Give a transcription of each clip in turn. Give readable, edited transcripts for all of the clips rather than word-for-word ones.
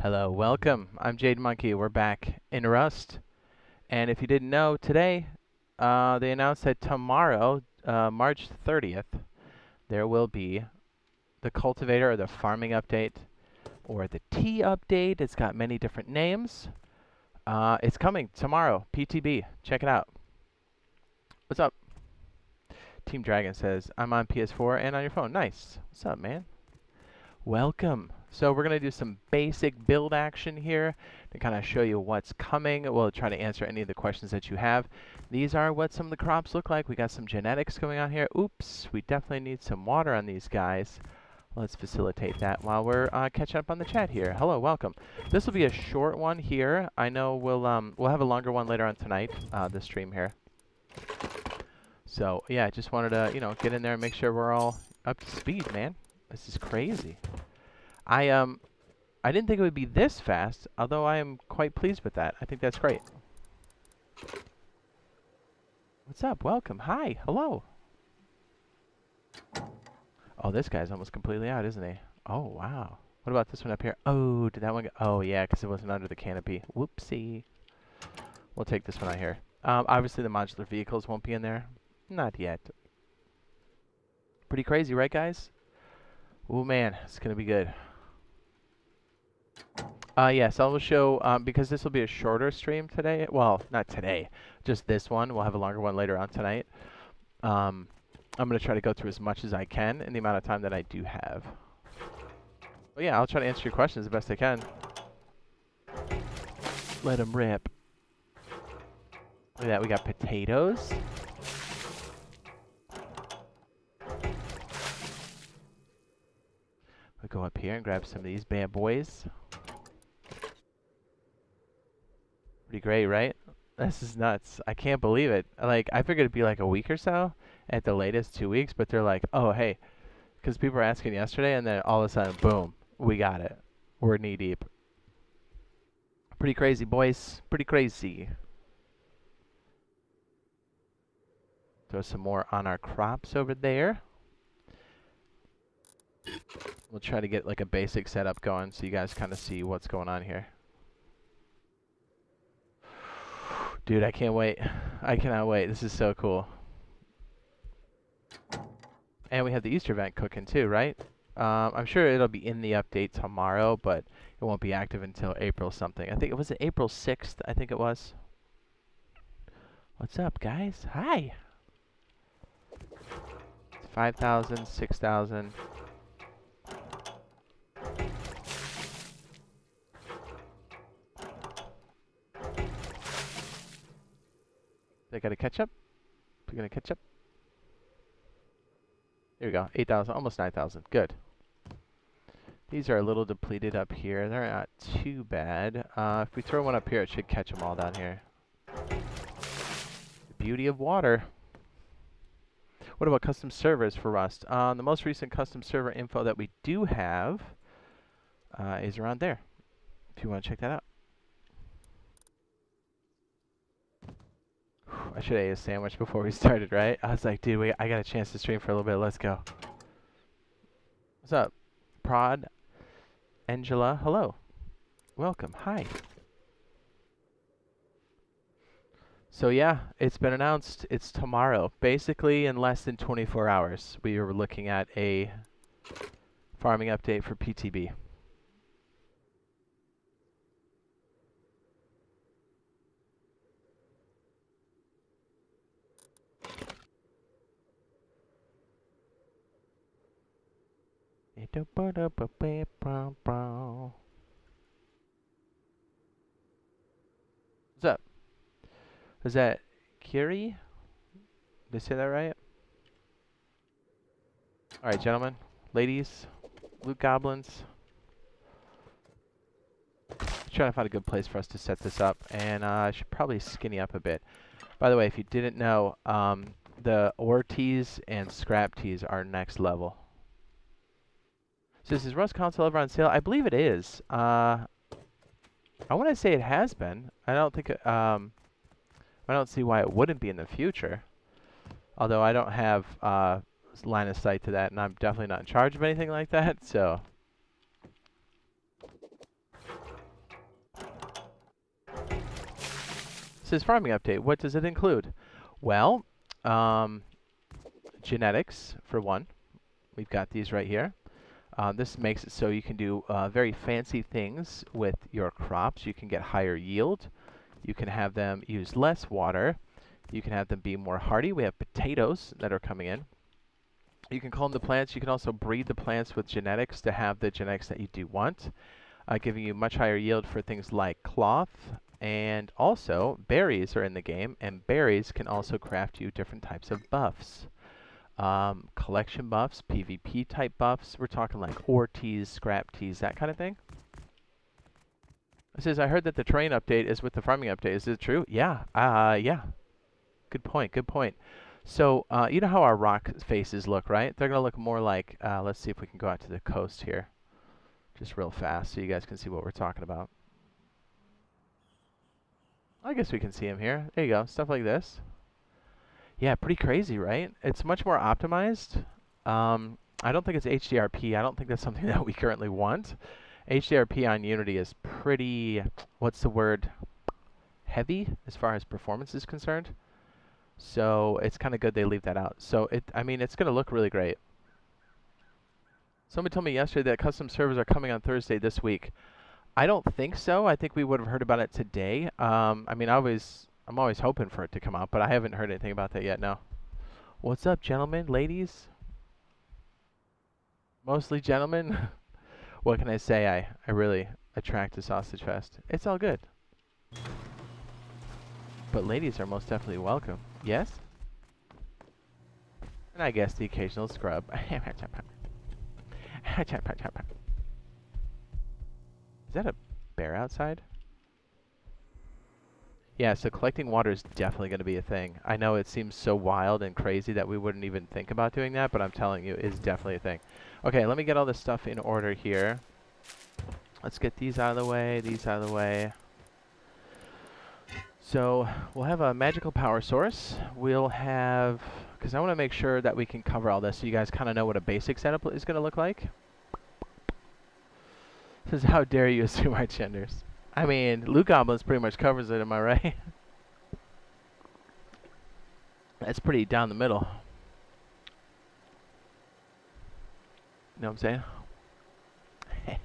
Hello, welcome. I'm Jade Monkey. We're back in Rust. And if you didn't know, today they announced that tomorrow, March 30th, there will be the cultivator or the farming update or the tea update. It's got many different names. It's coming tomorrow, PTB. Check it out. What's up? Team Dragon says, I'm on PS4 and on your phone. Nice. What's up, man? Welcome. So we're going to do some basic build action here to kind of show you what's coming. We'll try to answer any of the questions that you have. These are what some of the crops look like. We got some genetics going on here. Oops, we definitely need some water on these guys. Let's facilitate that while we're catching up on the chat here. Hello, welcome. This will be a short one here. I know we'll have a longer one later on tonight, the stream here. So yeah, just wanted to get in there and make sure we're all up to speed, man. This is crazy. I didn't think it would be this fast, although I am quite pleased with that. I think that's great. What's up? Welcome. Hi. Hello. Oh, this guy's almost completely out, isn't he? Oh, wow. What about this one up here? Oh, did that one go? Oh, yeah, because it wasn't under the canopy. Whoopsie. We'll take this one out here. Obviously, the modular vehicles won't be in there. Not yet. Pretty crazy, right, guys? Oh, man. It's going to be good. Yes, I will show, because this will be a shorter stream today. Well, not today, just this one. We'll have a longer one later on tonight. I'm going to try to go through as much as I can in the amount of time that I do have. But yeah, I'll try to answer your questions the best I can. Let them rip. Look at that, we got potatoes. We'll go up here and grab some of these bad boys. Pretty great, right? This is nuts. I can't believe it. Like, I figured it'd be like a week or so, at the latest 2 weeks, but they're like, oh, hey, because people were asking yesterday, and then all of a sudden, boom, we got it. We're knee deep. Pretty crazy, boys. Pretty crazy. Throw some more on our crops over there. We'll try to get like a basic setup going so you guys kind of see what's going on here. Dude, I can't wait. I cannot wait. This is so cool. And we have the Easter event cooking too, right? I'm sure it'll be in the update tomorrow, but it won't be active until April something. I think it was April 6th, I think it was. What's up, guys? Hi. 5,000, 6,000. They gotta catch up. We're gonna catch up. There we go. 8,000, almost 9,000. Good. These are a little depleted up here. They're not too bad. If we throw one up here, it should catch them all down here. The beauty of water. What about custom servers for Rust? The most recent custom server info that we do have is around there, if you want to check that out. I should have ate a sandwich before we started, right? I was like, dude, I got a chance to stream for a little bit. Let's go. What's up? Prod, Angela, hello. Welcome. Hi. So yeah, it's been announced. It's tomorrow. Basically, in less than 24 hours, we are looking at a farming update for PTB. What's up? Is that Kiri? Did I say that right? Alright, gentlemen, ladies, loot goblins. Trying to find a good place for us to set this up, and I should probably skinny up a bit. By the way, if you didn't know, the ore teas and scrap teas are next level. So is Rust console ever on sale? I believe it is. I want to say it has been. I don't think I don't see why it wouldn't be in the future. Although I don't have line of sight to that, and I'm definitely not in charge of anything like that. So It says farming update. What does it include? Well, genetics for one. We've got these right here. This makes it so you can do very fancy things with your crops. You can get higher yield. You can have them use less water. You can have them be more hardy. We have potatoes that are coming in. You can clone the plants. You can also breed the plants with genetics to have the genetics that you do want, giving you much higher yield for things like cloth. And also, berries are in the game, and berries can also craft you different types of buffs. Collection buffs, PvP type buffs. We're talking like ore teas, scrap teas, that kind of thing. It says, I heard that the terrain update is with the farming update. Is it true? Yeah. Yeah. Good point. Good point. So, you know how our rock faces look, right? They're going to look more like, let's see if we can go out to the coast here. Just real fast so you guys can see what we're talking about. I guess we can see them here. There you go. Stuff like this. Yeah, pretty crazy, right? It's much more optimized. I don't think it's HDRP. I don't think that's something that we currently want. HDRP on Unity is pretty, what's the word, heavy as far as performance is concerned. So it's kind of good they leave that out. So I mean, it's going to look really great. Somebody told me yesterday that custom servers are coming on Thursday this week. I don't think so. I think we would have heard about it today. I mean, I'm always hoping for it to come out, but I haven't heard anything about that yet, no. What's up, gentlemen, ladies? Mostly gentlemen? What can I say? I really attract a sausage fest. It's all good. But ladies are most definitely welcome. Yes? And I guess the occasional scrub. Is that a bear outside? Yeah, so collecting water is definitely going to be a thing. I know it seems so wild and crazy that we wouldn't even think about doing that, but I'm telling you, it's definitely a thing. Okay, let me get all this stuff in order here. Let's get these out of the way, these out of the way. So we'll have a magical power source. We'll have, because I want to make sure that we can cover all this so you guys kind of know what a basic setup is going to look like. This is how dare you assume our genders. I mean, Loot Goblins pretty much covers it, am I right? That's pretty down the middle. You know what I'm saying?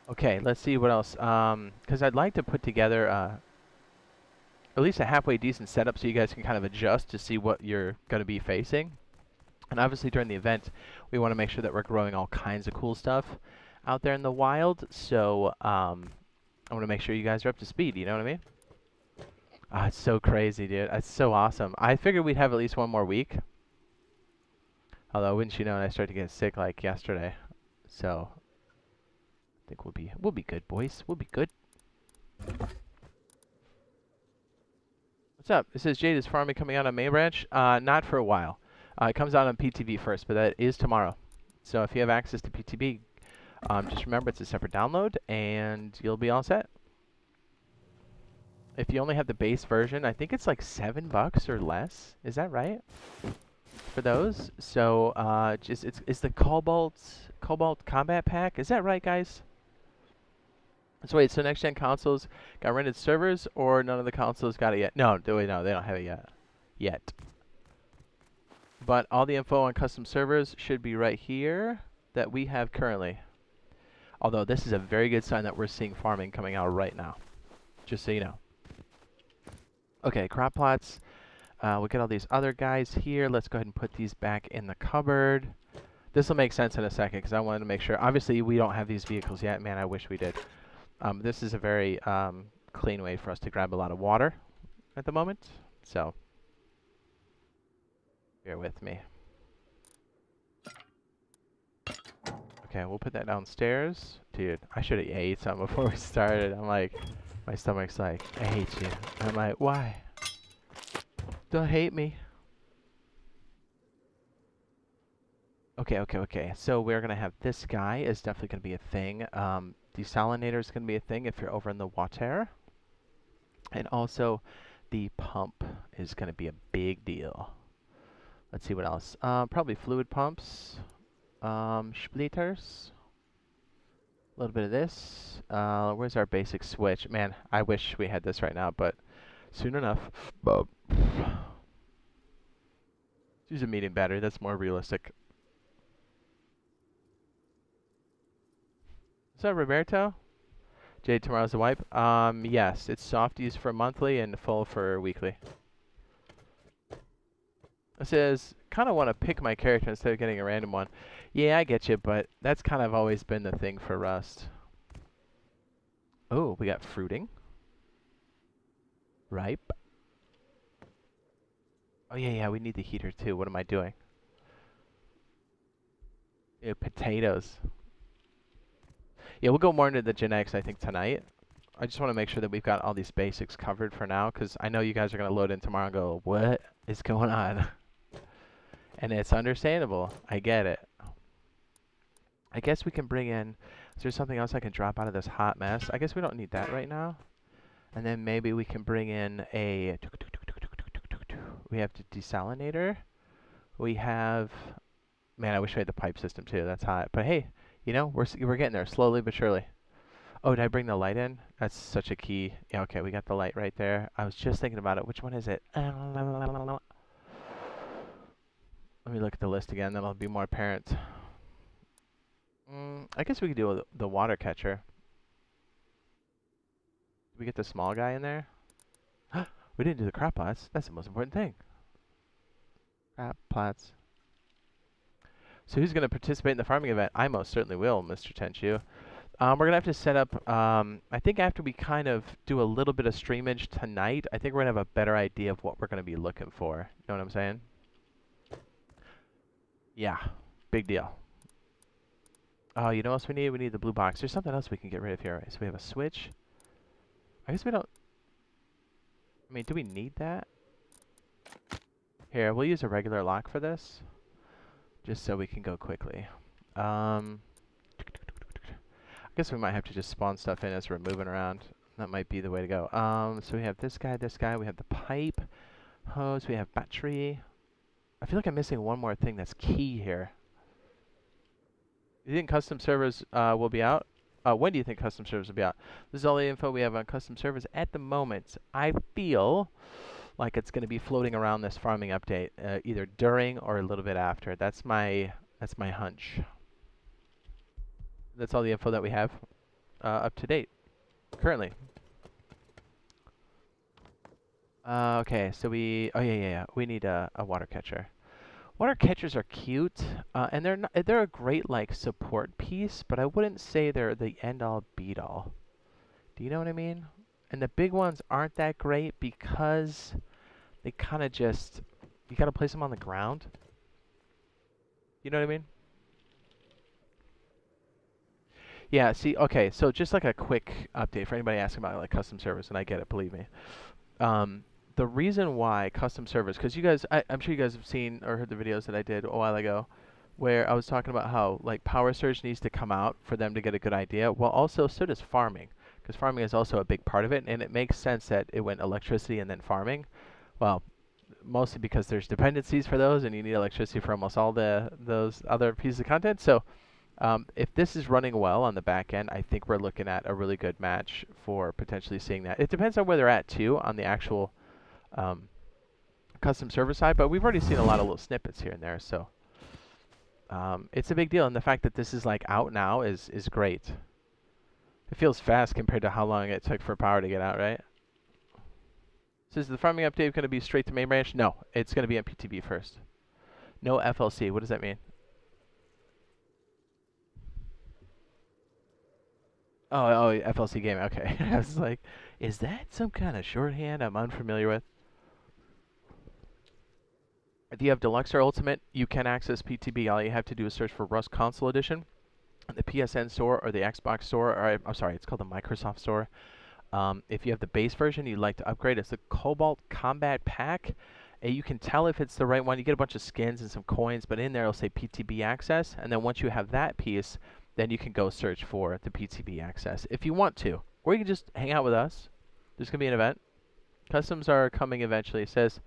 Okay, let's see what else. Because I'd like to put together at least a halfway decent setup so you guys can kind of adjust to see what you're going to be facing. And obviously during the event, we want to make sure that we're growing all kinds of cool stuff out there in the wild. So I want to make sure you guys are up to speed, you know what I mean? Ah, it's so crazy, dude. It's so awesome. I figured we'd have at least one more week. Although, wouldn't you know, I started to get sick like yesterday. So I think we'll be good, boys. We'll be good. What's up? It says Jade is farming coming out on main branch. Not for a while. It comes out on PTB first, but that is tomorrow. So if you have access to PTB, just remember it's a separate download, and you'll be all set. If you only have the base version, I think it's like $7 or less. Is that right? For those. So it's the Cobalt Combat Pack. Is that right, guys? So wait, so next gen consoles got rented servers, or none of the consoles got it yet? No, they don't have it yet. But all the info on custom servers should be right here that we have currently. Although this is a very good sign that we're seeing farming coming out right now. Just so you know. Okay, crop plots. We'll get all these other guys here. Let's go ahead and put these back in the cupboard. This will make sense in a second because I wanted to make sure. Obviously, we don't have these vehicles yet. Man, I wish we did. This is a very clean way for us to grab a lot of water at the moment. So, bear with me. Okay, we'll put that downstairs. Dude, I should have ate something before we started. I'm like, my stomach's like, I hate you. I'm like, why? Don't hate me. Okay. So we're going to have this guy is definitely going to be a thing. Desalinator is going to be a thing if you're over in the water. And also, the pump is going to be a big deal. Let's see what else. Probably fluid pumps. Splitters. A little bit of this. Where's our basic switch? Man, I wish we had this right now, but soon enough. Let's use a medium battery. That's more realistic. Is that Roberto? Jade, tomorrow's the wipe. Yes, it's softies for monthly and full for weekly. It says, kind of want to pick my character instead of getting a random one. Yeah, I get you, but that's kind of always been the thing for Rust. Oh, we got fruiting. Ripe. Oh, yeah, we need the heater too. What am I doing? Yeah, potatoes. Yeah, we'll go more into the genetics, I think, tonight. I just want to make sure that we've got all these basics covered for now, because I know you guys are going to load in tomorrow and go, what is going on? And it's understandable. I get it. I guess we can bring in... Is there something else I can drop out of this hot mess? I guess we don't need that right now. And then maybe we can bring in a... We have the desalinator. We have... Man, I wish we had the pipe system too. That's hot. But hey, you know, we're getting there slowly but surely. Oh, did I bring the light in? That's such a key. Yeah, okay, we got the light right there. I was just thinking about it. Which one is it? Let me look at the list again. That'll be more apparent. I guess we could do the water catcher. Did we get the small guy in there? We didn't do the crop plots. That's the most important thing. Crop plots. So who's going to participate in the farming event? I most certainly will, Mr. Tenchu. We're going to have to set up, I think after we kind of do a little bit of streamage tonight, I think we're going to have a better idea of what we're going to be looking for. You know what I'm saying? Yeah, big deal. Oh, you know what else we need? We need the blue box. There's something else we can get rid of here, right? So we have a switch. I guess we don't... I mean, do we need that? Here, we'll use a regular lock for this, just so we can go quickly. I guess we might have to just spawn stuff in as we're moving around. That might be the way to go. So we have this guy, we have the pipe, hose, we have battery. I feel like I'm missing one more thing that's key here. You think custom servers will be out? When do you think custom servers will be out? This is all the info we have on custom servers at the moment. I feel like it's going to be floating around this farming update, either during or a little bit after. That's my hunch. That's all the info that we have up to date currently. Okay, so we we need a water catcher. Water catchers are cute, and they're a great like support piece, but I wouldn't say they're the end all beat all. Do you know what I mean? And the big ones aren't that great because they kind of just, you gotta place them on the ground. You know what I mean? Yeah, see, okay, so just like a quick update for anybody asking about like custom servers, and I get it, believe me. The reason why custom servers, because you guys, I'm sure you guys have seen or heard the videos that I did a while ago, where I was talking about how like Power Surge needs to come out for them to get a good idea. Well, also so does farming, because farming is also a big part of it, and it makes sense that it went electricity and then farming. Well, mostly because there's dependencies for those, and you need electricity for almost all those other pieces of content. So if this is running well on the back end, I think we're looking at a really good match for potentially seeing that. It depends on where they're at too on the actual custom server side, but we've already seen a lot of little snippets here and there, so it's a big deal. And the fact that this is like out now is great. It feels fast compared to how long it took for power to get out, right? So is the farming update going to be straight to main branch? No, it's going to be on PTB first. No FLC. What does that mean? Oh, FLC game. Okay. I was like, is that some kind of shorthand I'm unfamiliar with? If you have Deluxe or Ultimate, you can access PTB. All you have to do is search for Rust Console Edition in the PSN store or the Xbox store, or I'm sorry, it's called the Microsoft store. If you have the base version you'd like to upgrade, it's the Cobalt Combat Pack. You can tell if it's the right one. You get a bunch of skins and some coins, but in there it'll say PTB access. And then once you have that piece, then you can go search for the PTB access if you want to. Or you can just hang out with us. There's going to be an event. Customs are coming eventually. It says,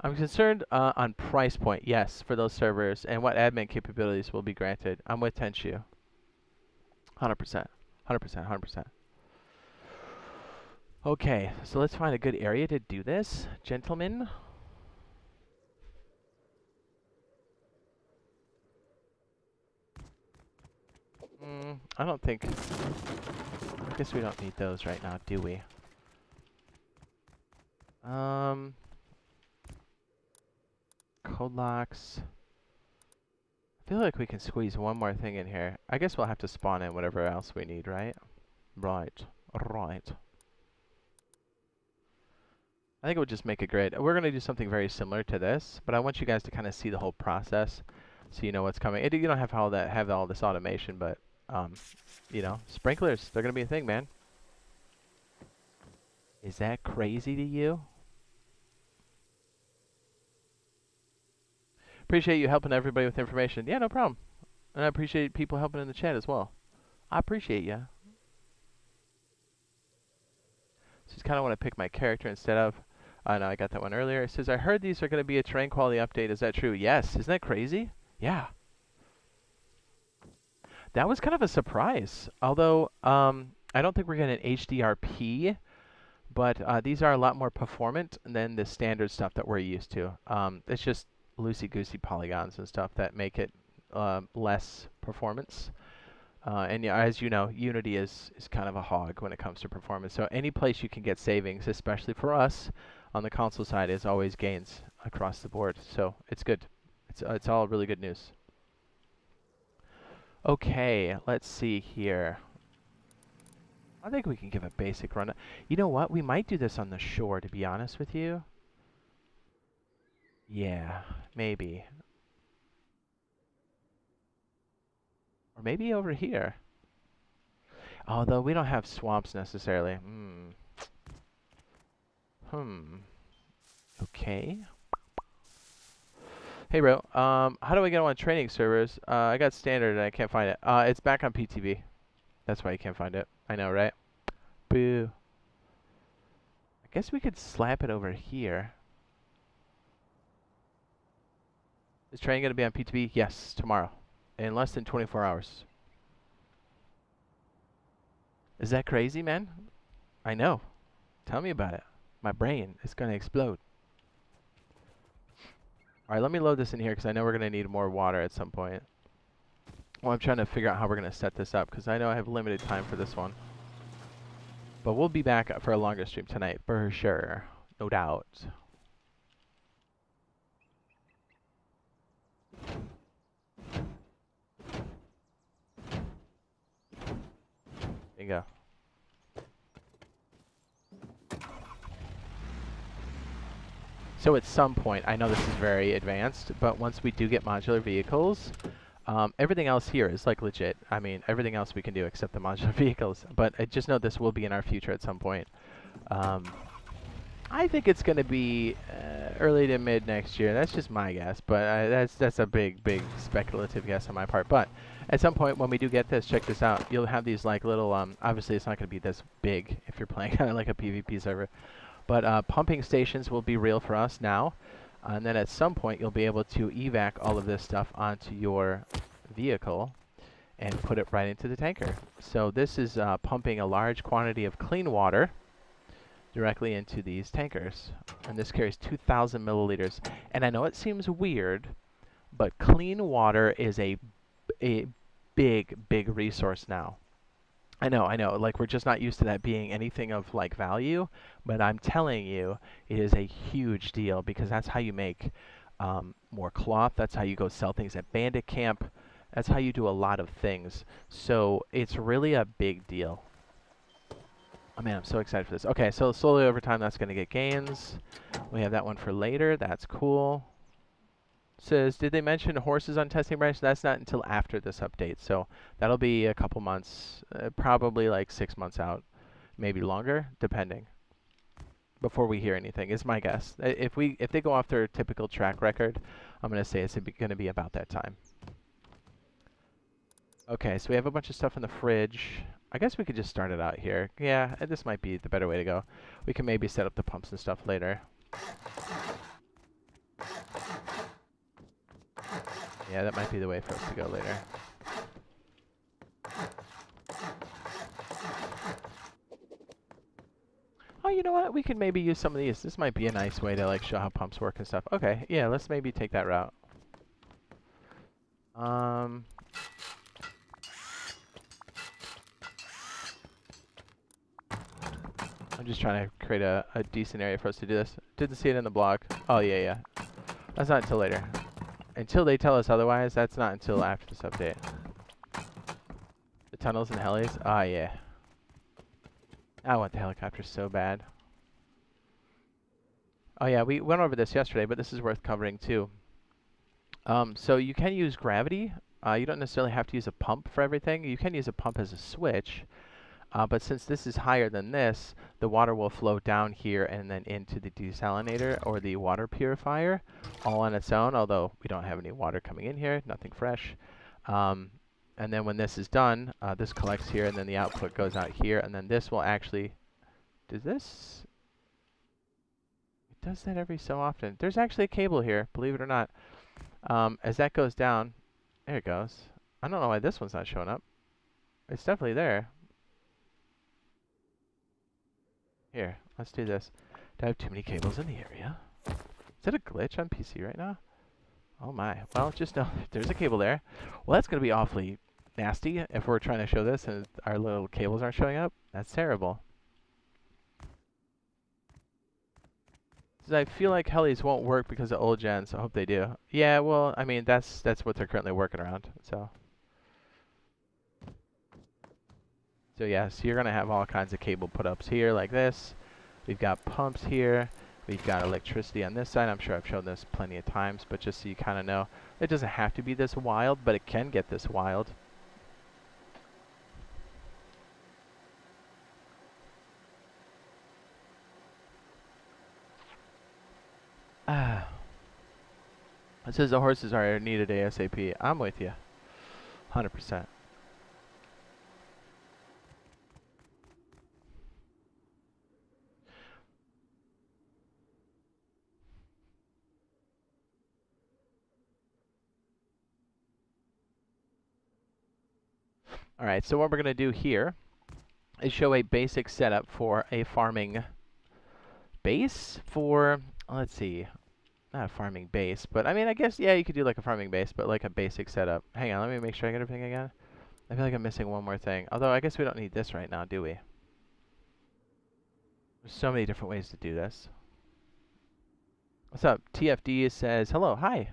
I'm concerned on price point, yes, for those servers, and what admin capabilities will be granted. I'm with Tenshu. 100%. 100%. 100%. Okay, so let's find a good area to do this, gentlemen. I don't think... I guess we don't need those right now, do we? Code locks. I feel like we can squeeze one more thing in here. I guess we'll have to spawn in whatever else we need, right? Right. Right. I think it would just make it great. We're going to do something very similar to this, but I want you guys to kind of see the whole process so you know what's coming. You don't have all this automation, but, you know, sprinklers, they're going to be a thing, man. Is that crazy to you? Appreciate you helping everybody with information. Yeah, no problem. And I appreciate people helping in the chat as well. I appreciate you. Just kind of want to pick my character instead of... no, I got that one earlier. It says, I heard these are going to be a terrain quality update. Is that true? Yes. Isn't that crazy? Yeah. That was kind of a surprise. Although, I don't think we're getting an HDRP, but these are a lot more performant than the standard stuff that we're used to. It's just loosey-goosey polygons and stuff that make it less performance. And yeah, as you know, Unity is kind of a hog when it comes to performance. So any place you can get savings, especially for us on the console side, is always gains across the board. So it's good. It's all really good news. Okay, let's see here. I think we can give a basic run. You know what? We might do this on the shore, to be honest with you. Yeah, maybe. Or maybe over here. Although we don't have swamps necessarily. Okay. Hey, bro. How do I get on training servers? I got standard and I can't find it. It's back on PTV. That's why you can't find it. I know, right? Boo. I guess we could slap it over here. Is training going to be on PTV? Yes, tomorrow. In less than 24 hours. Is that crazy, man? I know. Tell me about it. My brain is going to explode. Alright, let me load this in here because I know we're going to need more water at some point. Well, I'm trying to figure out how we're going to set this up because I know I have limited time for this one. But we'll be back for a longer stream tonight, for sure. No doubt. Bingo. So at some point, I know this is very advanced, but once we do get modular vehicles, everything else here is like legit. I mean, everything else we can do except the modular vehicles. But I just know this will be in our future at some point. I think it's going to be early to mid next year. That's just my guess, but that's a big speculative guess on my part. But at some point when we do get this, check this out. You'll have these like little, obviously it's not going to be this big if you're playing on like a PvP server. But pumping stations will be real for us now. And then at some point, you'll be able to evac all of this stuff onto your vehicle and put it right into the tanker. So this is pumping a large quantity of clean water directly into these tankers. And this carries 2,000 milliliters. And I know it seems weird, but clean water is a big resource now. I know. Like, we're just not used to that being anything of, like, value. But I'm telling you, it is a huge deal because that's how you make more cloth. That's how you go sell things at bandit camp. That's how you do a lot of things. So it's really a big deal. Oh, man, I'm so excited for this. Okay, so slowly over time, that's going to get gains. We have that one for later. That's cool. Says, did they mention horses on testing branch? That's not until after this update, so that'll be a couple months, probably like 6 months out, maybe longer, depending. Before we hear anything, is my guess. If they go off their typical track record, I'm gonna say it's gonna be about that time. Okay, so we have a bunch of stuff in the fridge. I guess we could just start it out here. Yeah, this might be the better way to go. We can maybe set up the pumps and stuff later. Yeah, that might be the way for us to go later. know what? We could maybe use some of these. This might be a nice way to like show how pumps work and stuff. Okay, yeah, let's maybe take that route. I'm just trying to create a decent area for us to do this. Didn't see it in the blog. Oh, yeah, yeah. That's not until later. Until they tell us otherwise, that's not until after this update. The tunnels and helis? Ah, yeah. I want the helicopter so bad. Oh, yeah, we went over this yesterday, but this is worth covering, too. So you can use gravity. You don't necessarily have to use a pump for everything. You can use a pump as a switch. But since this is higher than this, the water will flow down here and then into the desalinator or the water purifier all on its own, although we don't have any water coming in here, nothing fresh. And then when this is done, this collects here and then the output goes out here, and then this will actually... Does this... It does that every so often. There's actually a cable here, believe it or not. As that goes down, there it goes. I don't know why this one's not showing up. It's definitely there. Here, let's do this. Do I have too many cables in the area? Is that a glitch on PC right now? Oh my. Well, just know there's a cable there. Well, that's going to be awfully nasty if we're trying to show this and our little cables aren't showing up. That's terrible. I feel like helis won't work because of old gens, so I hope they do. Yeah, well, I mean, that's what they're currently working around, so. So yeah, so you're going to have all kinds of cable put-ups here like this. We've got pumps here. We've got electricity on this side. I'm sure I've shown this plenty of times, but just so you kind of know, it doesn't have to be this wild, but it can get this wild. It says the horses are needed ASAP. I'm with you. 100%. All right, so what we're going to do here is show a basic setup for a farming base for, let's see, not a farming base, but I mean, I guess, yeah, you could do like a farming base, but like a basic setup. Hang on, let me make sure I get everything again. I feel like I'm missing one more thing. Although, I guess we don't need this right now, do we? There's so many different ways to do this. What's up? TFD says, hello, hi.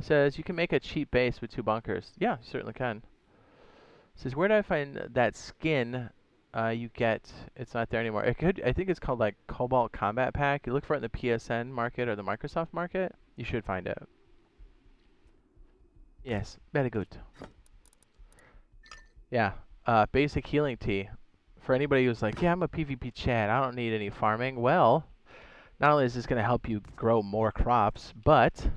Says, you can make a cheap base with 2 bunkers. Yeah, you certainly can. Says, where do I find that skin you get? It's not there anymore. It could, I think it's called like Cobalt Combat Pack. You look for it in the PSN market or the Microsoft market. You should find it. Yes, very good. Yeah, basic healing tea. For anybody who's like, yeah, I'm a PvP Chad, I don't need any farming. Well, not only is this going to help you grow more crops, but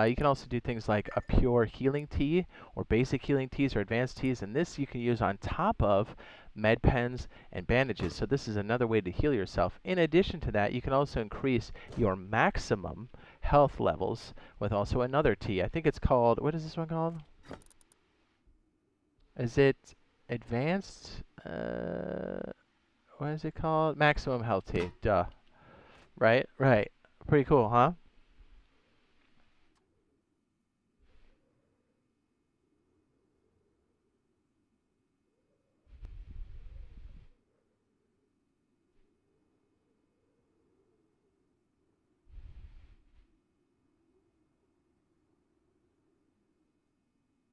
you can also do things like a pure healing tea or basic healing teas or advanced teas, and this you can use on top of med pens and bandages. So this is another way to heal yourself. In addition to that, you can also increase your maximum health levels with also another tea. I think it's called, what is this one called? Is it advanced? What is it called? Maximum health tea. Duh. Right? Right. Pretty cool, huh?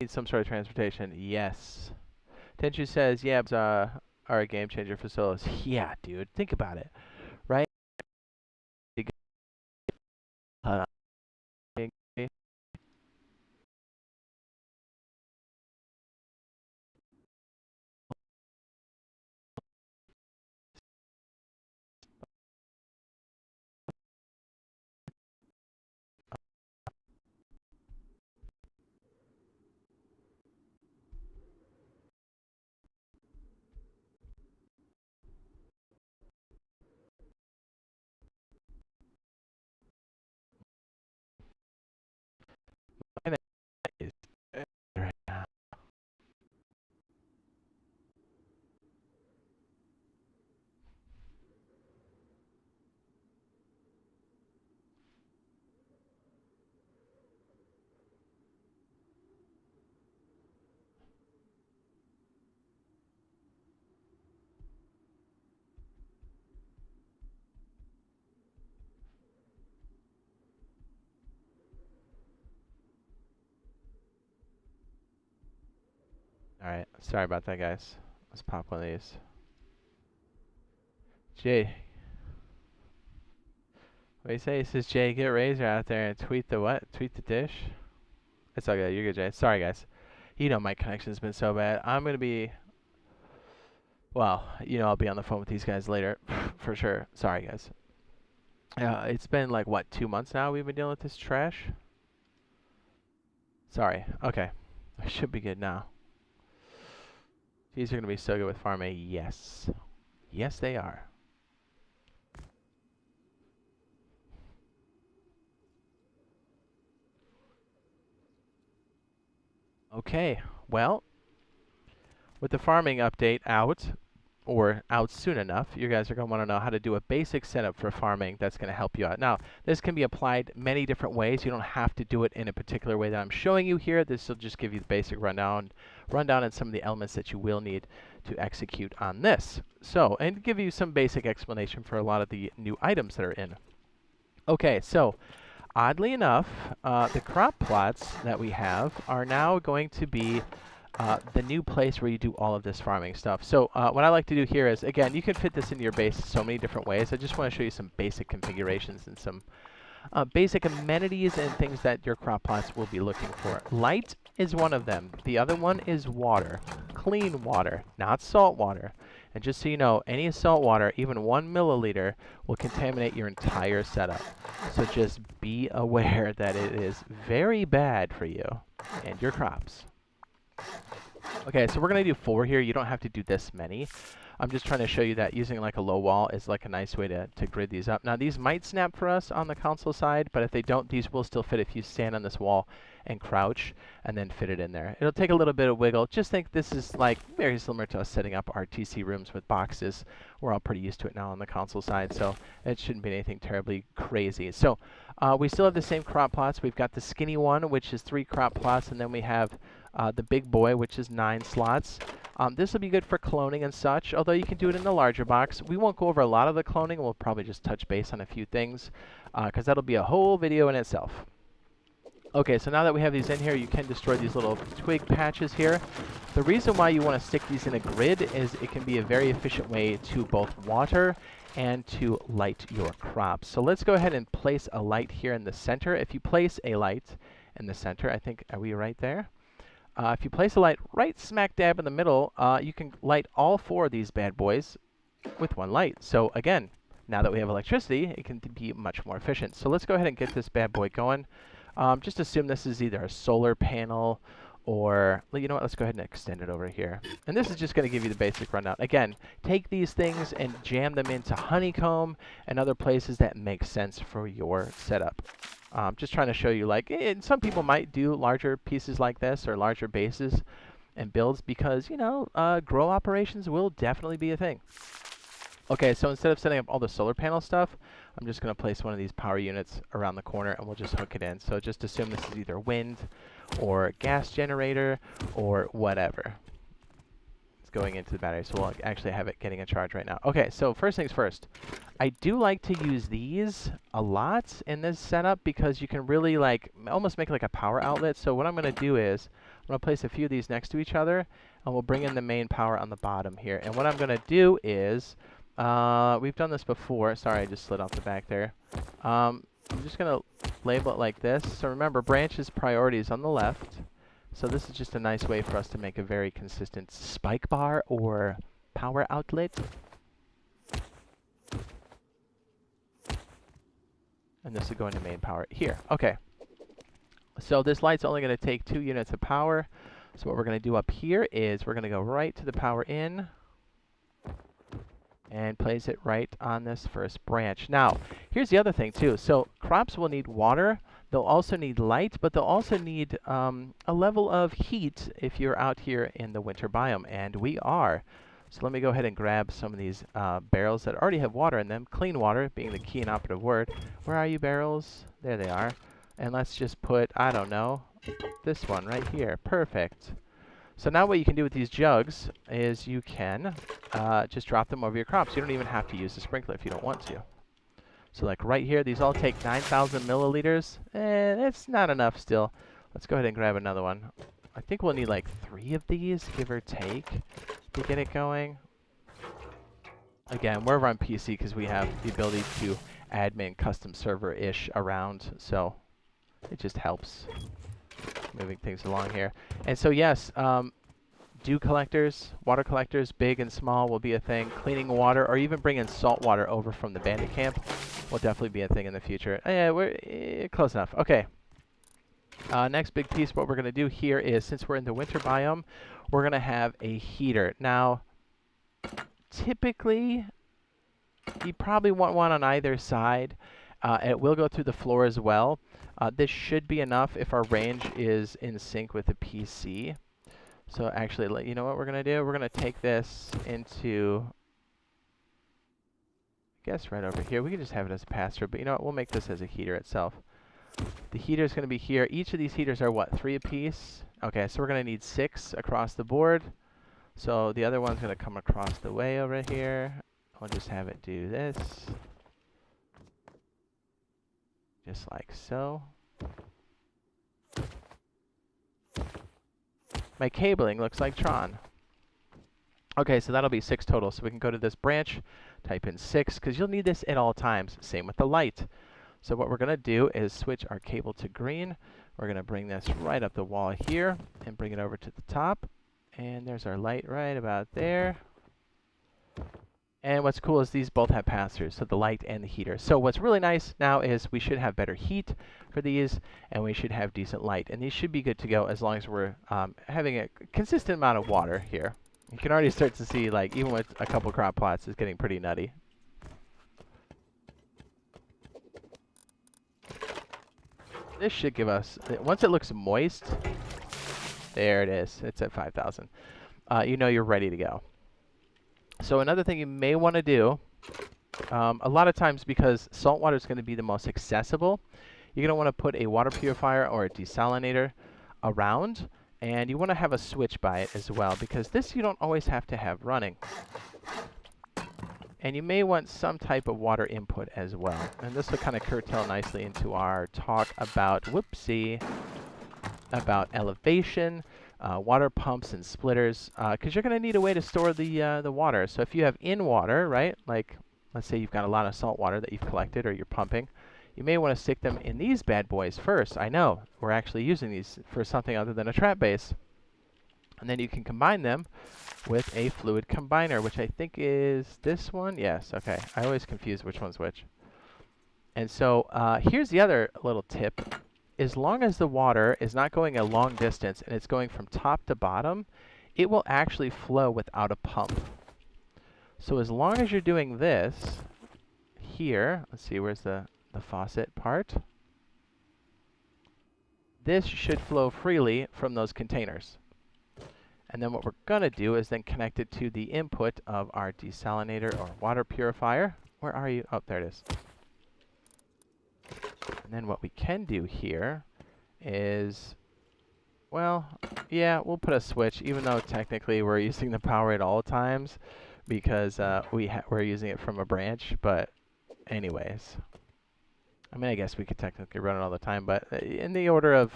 Need some sort of transportation. Yes. Tenchu says, yeah, are a game changer for solos. Yeah, dude. Think about it. Right? Uh, Alright, sorry about that, guys. Let's pop one of these. Jade, what do you say? He says, Jay, get Razor out there and tweet the what? Tweet the dish? It's all good. You're good, Jay. Sorry, guys. You know my connection's been so bad. I'm going to be... Well, you know I'll be on the phone with these guys later. For sure. Sorry, guys. It's been like, what, 2 months now we've been dealing with this trash? Sorry. Okay. I should be good now. These are going to be so good with farming. Yes. Yes, they are. Okay. Well, with the farming update out, or out soon enough, you guys are going to want to know how to do a basic setup for farming that's going to help you out. Now, this can be applied many different ways. You don't have to do it in a particular way that I'm showing you here. This will just give you the basic rundown and some of the elements that you will need to execute on this. So, and give you some basic explanation for a lot of the new items that are in. Okay, so oddly enough, the crop plots that we have are now going to be the new place where you do all of this farming stuff. So what I like to do here is, again, you can fit this into your base so many different ways. I just want to show you some basic configurations and some basic amenities and things that your crop plots will be looking for. Light is one of them. The other one is water. Clean water, not salt water. And just so you know, any salt water, even 1 milliliter, will contaminate your entire setup. So just be aware that it is very bad for you and your crops. Okay, so we're going to do 4 here. You don't have to do this many. I'm just trying to show you that using like a low wall is like a nice way to grid these up. Now, these might snap for us on the console side, but if they don't, these will still fit if you stand on this wall and crouch and then fit it in there. It'll take a little bit of wiggle. Just think this is like very similar to us setting up our TC rooms with boxes. We're all pretty used to it now on the console side, so it shouldn't be anything terribly crazy. So we still have the same crop plots. We've got the skinny one, which is 3 crop plots, and then we have the big boy, which is 9 slots. This will be good for cloning and such, although you can do it in the larger box. We won't go over a lot of the cloning. We'll probably just touch base on a few things, because that'll be a whole video in itself. Okay, so now that we have these in here, you can destroy these little twig patches here. The reason why you want to stick these in a grid is it can be a very efficient way to both water and to light your crops. So let's go ahead and place a light here in the center. If you place a light in the center, I think, are we right there? If you place a light right smack dab in the middle, you can light all 4 of these bad boys with 1 light. So again, now that we have electricity, it can be much more efficient. So let's go ahead and get this bad boy going. Just assume this is either a solar panel or, you know what, let's go ahead and extend it over here. And this is just going to give you the basic rundown. Again, take these things and jam them into honeycomb and other places that make sense for your setup. Just trying to show you, like, some people might do larger pieces like this or larger bases and builds because, you know, grow operations will definitely be a thing. Okay, so instead of setting up all the solar panel stuff, I'm just going to place one of these power units around the corner and we'll just hook it in. So just assume this is either wind or gas generator or whatever. It's going into the battery, so we'll actually have it getting a charge right now. Okay, so first things first. I do like to use these a lot in this setup because you can really like almost make like a power outlet. So what I'm going to do is I'm going to place a few of these next to each other and we'll bring in the main power on the bottom here. And what I'm going to do is we've done this before. Sorry, I just slid off the back there. I'm just going to label it like this. So remember, branches priorities on the left. So this is just a nice way for us to make a very consistent spike bar or power outlet. And this will go into main power here. Okay. So this light's only going to take 2 units of power. So what we're going to do up here is we're going to go right to the power in and place it right on this first branch. Now, here's the other thing too. So crops will need water. They'll also need light, but they'll also need a level of heat if you're out here in the winter biome, and we are. So let me go ahead and grab some of these barrels that already have water in them. Clean water being the key and operative word. Where are you, barrels? There they are. And let's just put, I don't know, this one right here. Perfect. So now what you can do with these jugs is you can just drop them over your crops. You don't even have to use the sprinkler if you don't want to. So like right here, these all take 9,000 milliliters. It's not enough still. Let's go ahead and grab another one. I think we'll need like 3 of these, give or take, to get it going. Again, we're on PC because we have the ability to admin custom server-ish around, so it just helps moving things along here. And so yes, dew collectors, water collectors, big and small, will be a thing. Cleaning water, or even bringing salt water over from the bandit camp, will definitely be a thing in the future. Yeah, we're close enough. Okay. Next big piece, what we're going to do here is, since we're in the winter biome, we're going to have a heater. Now, typically, you probably want one on either side. It will go through the floor as well. This should be enough if our range is in sync with the PC. So actually, you know what we're going to do? We're going to take this into, I guess, right over here. We can just have it as a pass-through, but you know what? We'll make this as a heater itself. The heater is going to be here. Each of these heaters are what, 3 apiece? Okay, so we're going to need 6 across the board. So the other one's going to come across the way over here. I'll just have it do this. Just like so. My cabling looks like Tron. Okay, so that'll be 6 total. So we can go to this branch, type in 6, because you'll need this at all times. Same with the light. So what we're going to do is switch our cable to green. We're going to bring this right up the wall here and bring it over to the top. And there's our light right about there. And what's cool is these both have pass-throughs, so the light and the heater. So what's really nice now is we should have better heat for these, and we should have decent light. And these should be good to go as long as we're having a consistent amount of water here. You can already start to see, like, even with a couple crop plots, it's getting pretty nutty. This should give us, once it looks moist, there it is. It's at 5,000. You know you're ready to go. So another thing you may want to do, a lot of times because salt water is going to be the most accessible, you're going to want to put a water purifier or a desalinator around, and you want to have a switch by it as well, because this you don't always have to have running. And you may want some type of water input as well. And this will kind of curtail nicely into our talk about, about elevation, water pumps and splitters, because you're going to need a way to store the water. So if you have in water, right, like let's say you've got a lot of salt water that you've collected or you're pumping, you may want to stick them in these bad boys first. I know, we're actually using these for something other than a trap base. And then you can combine them with a fluid combiner, which I think is this one. Yes, okay. I always confuse which one's which. And so here's the other little tip. As long as the water is not going a long distance and it's going from top to bottom, it will actually flow without a pump. So as long as you're doing this here, let's see, where's the faucet part? This should flow freely from those containers. And then what we're going to do is then connect it to the input of our desalinator or water purifier. Where are you? Oh, there it is. And then what we can do here is, well, yeah, we'll put a switch, even though technically we're using the power at all times because we're using it from a branch. But anyways, I mean, I guess we could technically run it all the time, but in the order of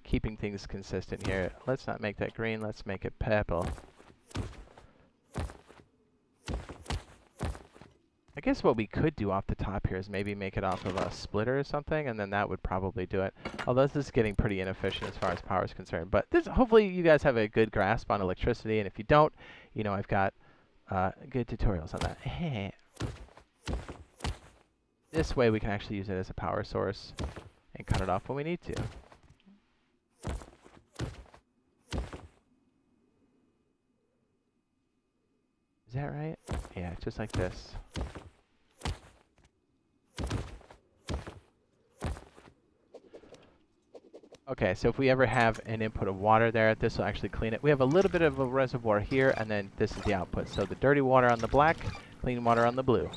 keeping things consistent here, let's not make that green, let's make it purple. I guess what we could do off the top here is maybe make it off of a splitter or something, and then that would probably do it. Although this is getting pretty inefficient as far as power is concerned. But this, hopefully you guys have a good grasp on electricity, and if you don't, you know, I've got good tutorials on that. This way we can actually use it as a power source and cut it off when we need to. Is that right? Yeah, just like this. Okay, so if we ever have an input of water there, this will actually clean it. We have a little bit of a reservoir here, and then this is the output. So the dirty water on the black, clean water on the blue.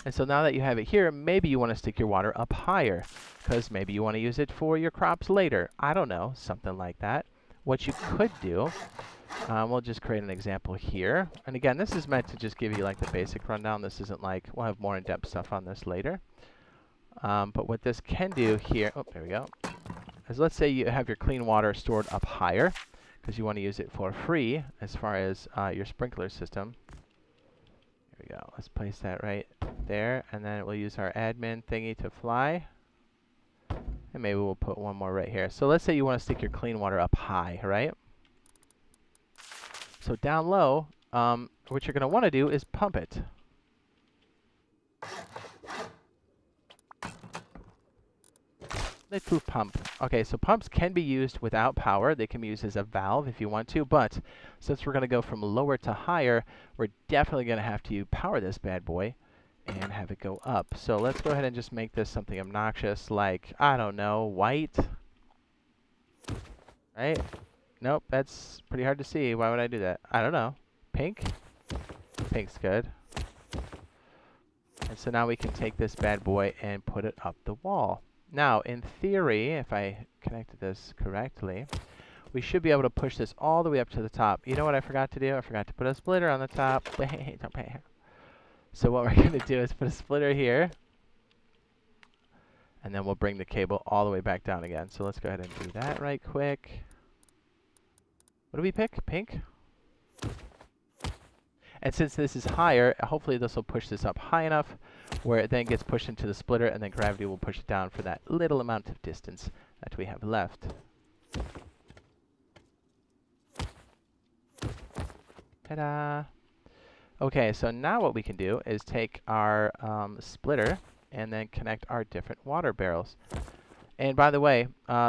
And so now that you have it here, maybe you want to stick your water up higher, because maybe you want to use it for your crops later. I don't know, something like that. What you could do, we'll just create an example here. And again, this is meant to just give you like the basic rundown. This isn't like, we'll have more in-depth stuff on this later. But what this can do here, oh, there we go. is let's say you have your clean water stored up higher because you want to use it for free as far as your sprinkler system. Here we go. Let's place that right there, and then we'll use our admin thingy to fly. And maybe we'll put one more right here. So let's say you want to stick your clean water up high, right? So down low, what you're going to want to do is pump it. Little pump. Okay, so pumps can be used without power. They can be used as a valve if you want to, but since we're going to go from lower to higher, we're definitely going to have to power this bad boy and have it go up. So let's go ahead and just make this something obnoxious like, I don't know, white. Right? Nope, that's pretty hard to see. Why would I do that? I don't know. Pink? Pink's good. And so now we can take this bad boy and put it up the wall. Now, in theory, if I connected this correctly, we should be able to push this all the way up to the top. You know what I forgot to do? I forgot to put a splitter on the top. So what we're going to do is put a splitter here, and then we'll bring the cable all the way back down again. So let's go ahead and do that right quick. What do we pick? Pink? And since this is higher, hopefully this will push this up high enough where it then gets pushed into the splitter, and then gravity will push it down for that little amount of distance that we have left. Ta-da! Okay, so now what we can do is take our splitter and then connect our different water barrels. And by the way,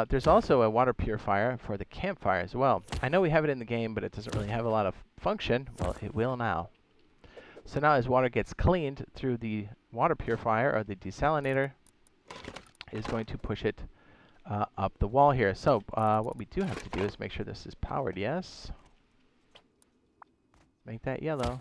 there's also a water purifier for the Campfire as well. I know we have it in the game, but it doesn't really have a lot of function. Well, it will now. So now as water gets cleaned through the water purifier or the desalinator, is going to push it up the wall here. So what we do have to do is make sure this is powered, yes. Make that yellow.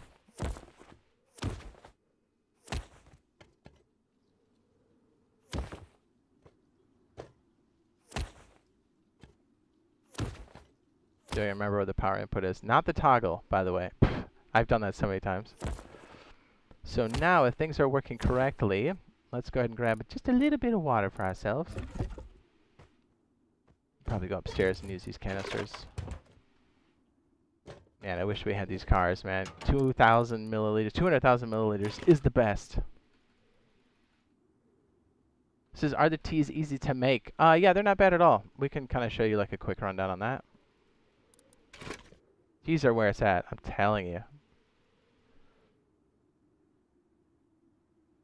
Do you remember what the power input is? Not the toggle, by the way. I've done that so many times. So now, if things are working correctly, let's go ahead and grab just a little bit of water for ourselves. Probably go upstairs and use these canisters. Man, I wish we had these cars, man. 2,000 milliliters, 200,000 milliliters is the best. This is, are the teas easy to make? Yeah, they're not bad at all. We can kind of show you like a quick rundown on that. These are where it's at, I'm telling you.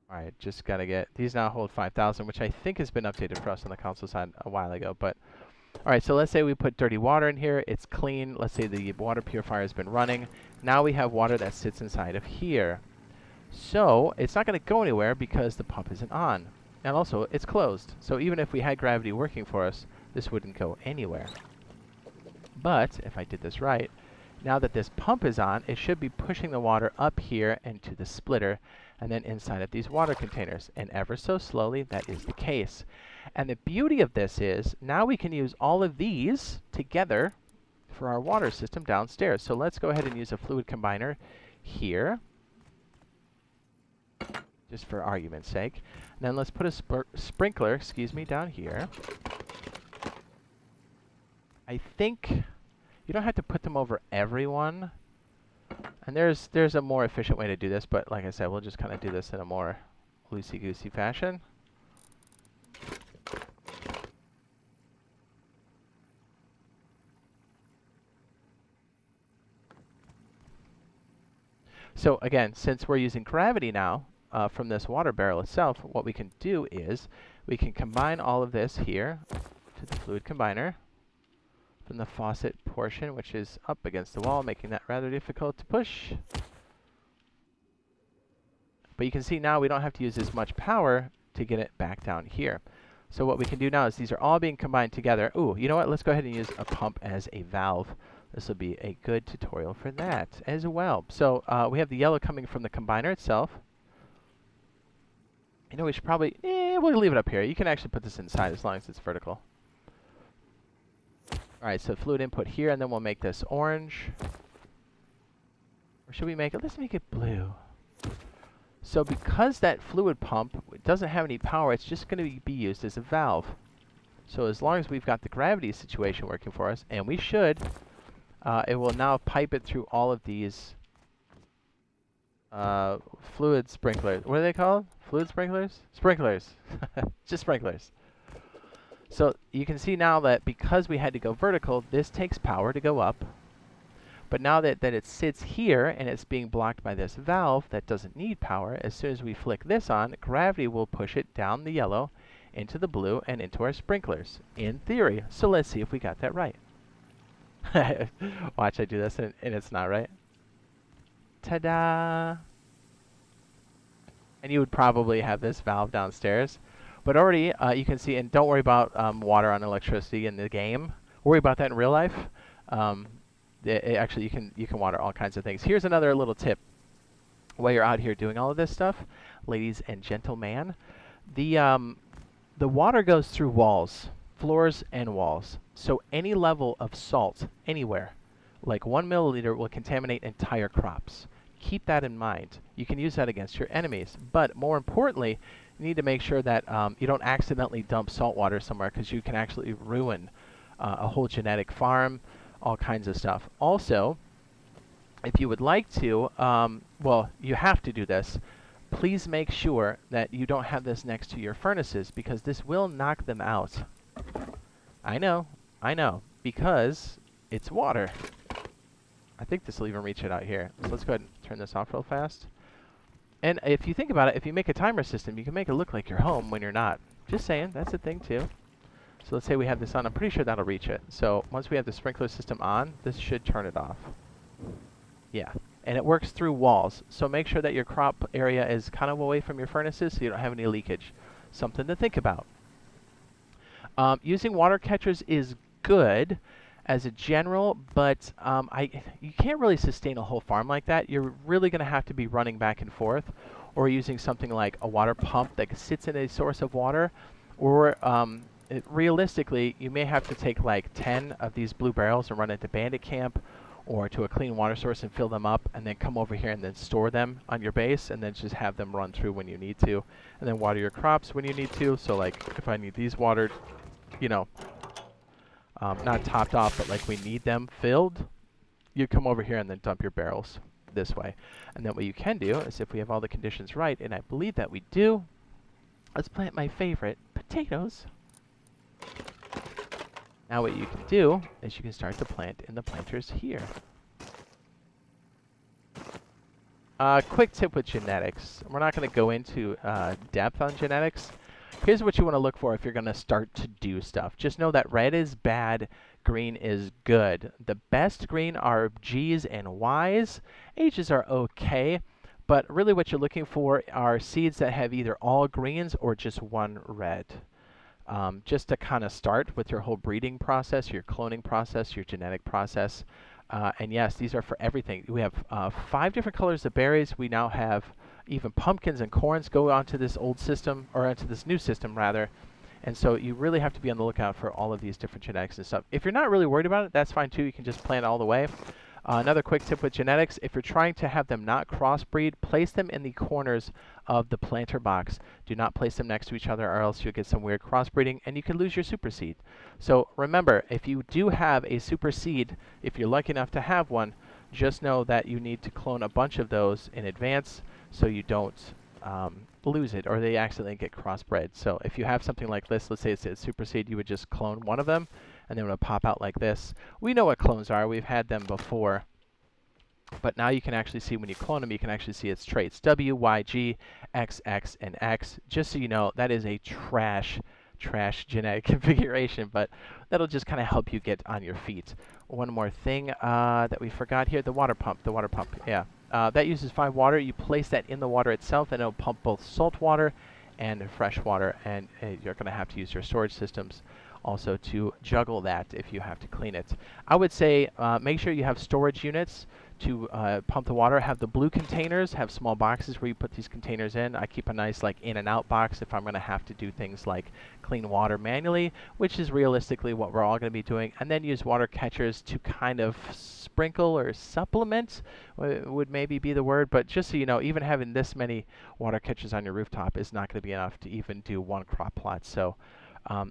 Alright, just gotta get, these now hold 5,000, which I think has been updated for us on the console side a while ago, but alright, so let's say we put dirty water in here, it's clean, let's say the water purifier has been running, now we have water that sits inside of here. So, it's not gonna go anywhere because the pump isn't on, and also it's closed, so even if we had gravity working for us, this wouldn't go anywhere. But, if I did this right, now that this pump is on, it should be pushing the water up here into the splitter and then inside of these water containers. And ever so slowly, that is the case. And the beauty of this is, now we can use all of these together for our water system downstairs. So let's go ahead and use a fluid combiner here, just for argument's sake. And then let's put a sprinkler, down here. I think you don't have to put them over everyone. And there's a more efficient way to do this, but like I said, we'll just kind of do this in a more loosey-goosey fashion. So again, since we're using gravity now from this water barrel itself, what we can do is we can combine all of this here to the fluid combiner from the faucet portion, which is up against the wall, making that rather difficult to push. But you can see now we don't have to use as much power to get it back down here. So what we can do now is these are all being combined together. Ooh, you know what? Let's go ahead and use a pump as a valve. This will be a good tutorial for that as well. So we have the yellow coming from the combiner itself. You know, we should probably, we'll leave it up here. You can actually put this inside as long as it's vertical. Alright, so fluid input here, and then we'll make this orange. Or should we make it, let's make it blue. So because that fluid pump doesn't have any power, it's just going to be used as a valve. So as long as we've got the gravity situation working for us, and we should, it will now pipe it through all of these fluid sprinklers. What are they called? Fluid sprinklers? Sprinklers. Just sprinklers. So you can see now that because we had to go vertical, this takes power to go up. But now that it sits here and it's being blocked by this valve that doesn't need power, as soon as we flick this on, gravity will push it down the yellow, into the blue, and into our sprinklers, in theory. So let's see if we got that right. Watch, I do this and it's not right. Ta-da! And you would probably have this valve downstairs. But already, you can see, and don't worry about water on electricity in the game. Worry about that in real life. Actually, you can water all kinds of things. Here's another little tip. While you're out here doing all of this stuff, ladies and gentlemen, the water goes through walls, floors and walls. So any level of salt anywhere, like 1 milliliter, will contaminate entire crops. Keep that in mind. You can use that against your enemies. But more importantly, you need to make sure that you don't accidentally dump salt water somewhere, because you can actually ruin a whole genetic farm, all kinds of stuff. Also, if you would like to, well, you have to do this. Please make sure that you don't have this next to your furnaces, because this will knock them out. I know, because it's water. I think this will even reach it out here. So let's go ahead and turn this off real fast. And if you think about it, if you make a timer system, you can make it look like you're home when you're not. Just saying, that's a thing too. So let's say we have this on. I'm pretty sure that'll reach it. So once we have the sprinkler system on, this should turn it off. Yeah. And it works through walls. So make sure that your crop area is kind of away from your furnaces so you don't have any leakage. Something to think about. Using water catchers is good as a general, but you can't really sustain a whole farm like that. You're really going to have to be running back and forth, or using something like a water pump that sits in a source of water, or realistically, you may have to take like 10 of these blue barrels and run it to bandit camp or to a clean water source and fill them up, and then come over here and then store them on your base, and then just have them run through when you need to, and then water your crops when you need to. So like if I need these watered, you know, not topped off, but like we need them filled, you come over here and then dump your barrels this way. And then what you can do is, if we have all the conditions right, and I believe that we do, let's plant my favorite, potatoes. Now what you can do is you can start to plant in the planters here. Quick tip with genetics. We're not going to go into depth on genetics. Here's what you want to look for if you're going to start to do stuff. Just know that red is bad, green is good. The best green are G's and Y's. H's are okay, but really what you're looking for are seeds that have either all greens or just one red. Just to kind of start with your whole breeding process, your cloning process, your genetic process. And yes, these are for everything. We have 5 different colors of berries. We now have even pumpkins and corns go onto this old system, or onto this new system rather. And so you really have to be on the lookout for all of these different genetics and stuff. If you're not really worried about it, that's fine too. You can just plant all the way. Another quick tip with genetics, if you're trying to have them not crossbreed, place them in the corners of the planter box. Do not place them next to each other, or else you'll get some weird crossbreeding and you can lose your super seed. So remember, if you do have a super seed, if you're lucky enough to have one, just know that you need to clone a bunch of those in advance so you don't lose it, or they accidentally get crossbred. So if you have something like this, let's say it's a super seed, you would just clone one of them, and then it would pop out like this. We know what clones are. We've had them before. But now you can actually see, when you clone them, you can actually see its traits. W, Y, G, X, X, and X. Just so you know, that is a trash genetic configuration, but that'll just kind of help you get on your feet. One more thing that we forgot here, the water pump. Yeah. That uses 5 water. You place that in the water itself, and it'll pump both salt water and fresh water, and you're going to have to use your storage systems also to juggle that if you have to clean it. I would say make sure you have storage units to pump the water. Have the blue containers, have small boxes where you put these containers in. I keep a nice like in and out box if I'm going to have to do things like clean water manually, which is realistically what we're all going to be doing, and then use water catchers to kind of sprinkle or supplement would maybe be the word. But just so you know, even having this many water catchers on your rooftop is not going to be enough to even do one crop plot. So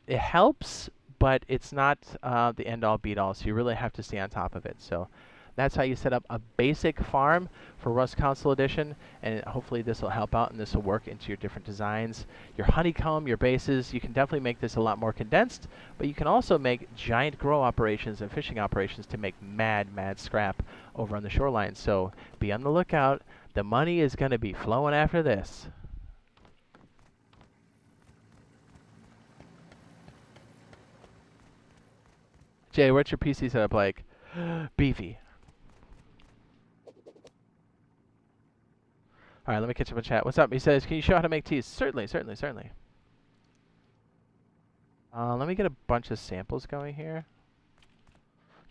It helps, but it's not the end-all be-all, so you really have to stay on top of it. So that's how you set up a basic farm for Rust Console Edition, and hopefully this will help out and this will work into your different designs. Your honeycomb, your bases, you can definitely make this a lot more condensed, but you can also make giant grow operations and fishing operations to make mad scrap over on the shoreline. So be on the lookout. The money is going to be flowing after this. Jay, what's your PC setup like? Beefy. All right, let me catch up in chat. What's up? He says, can you show how to make teas? Certainly. Let me get a bunch of samples going here.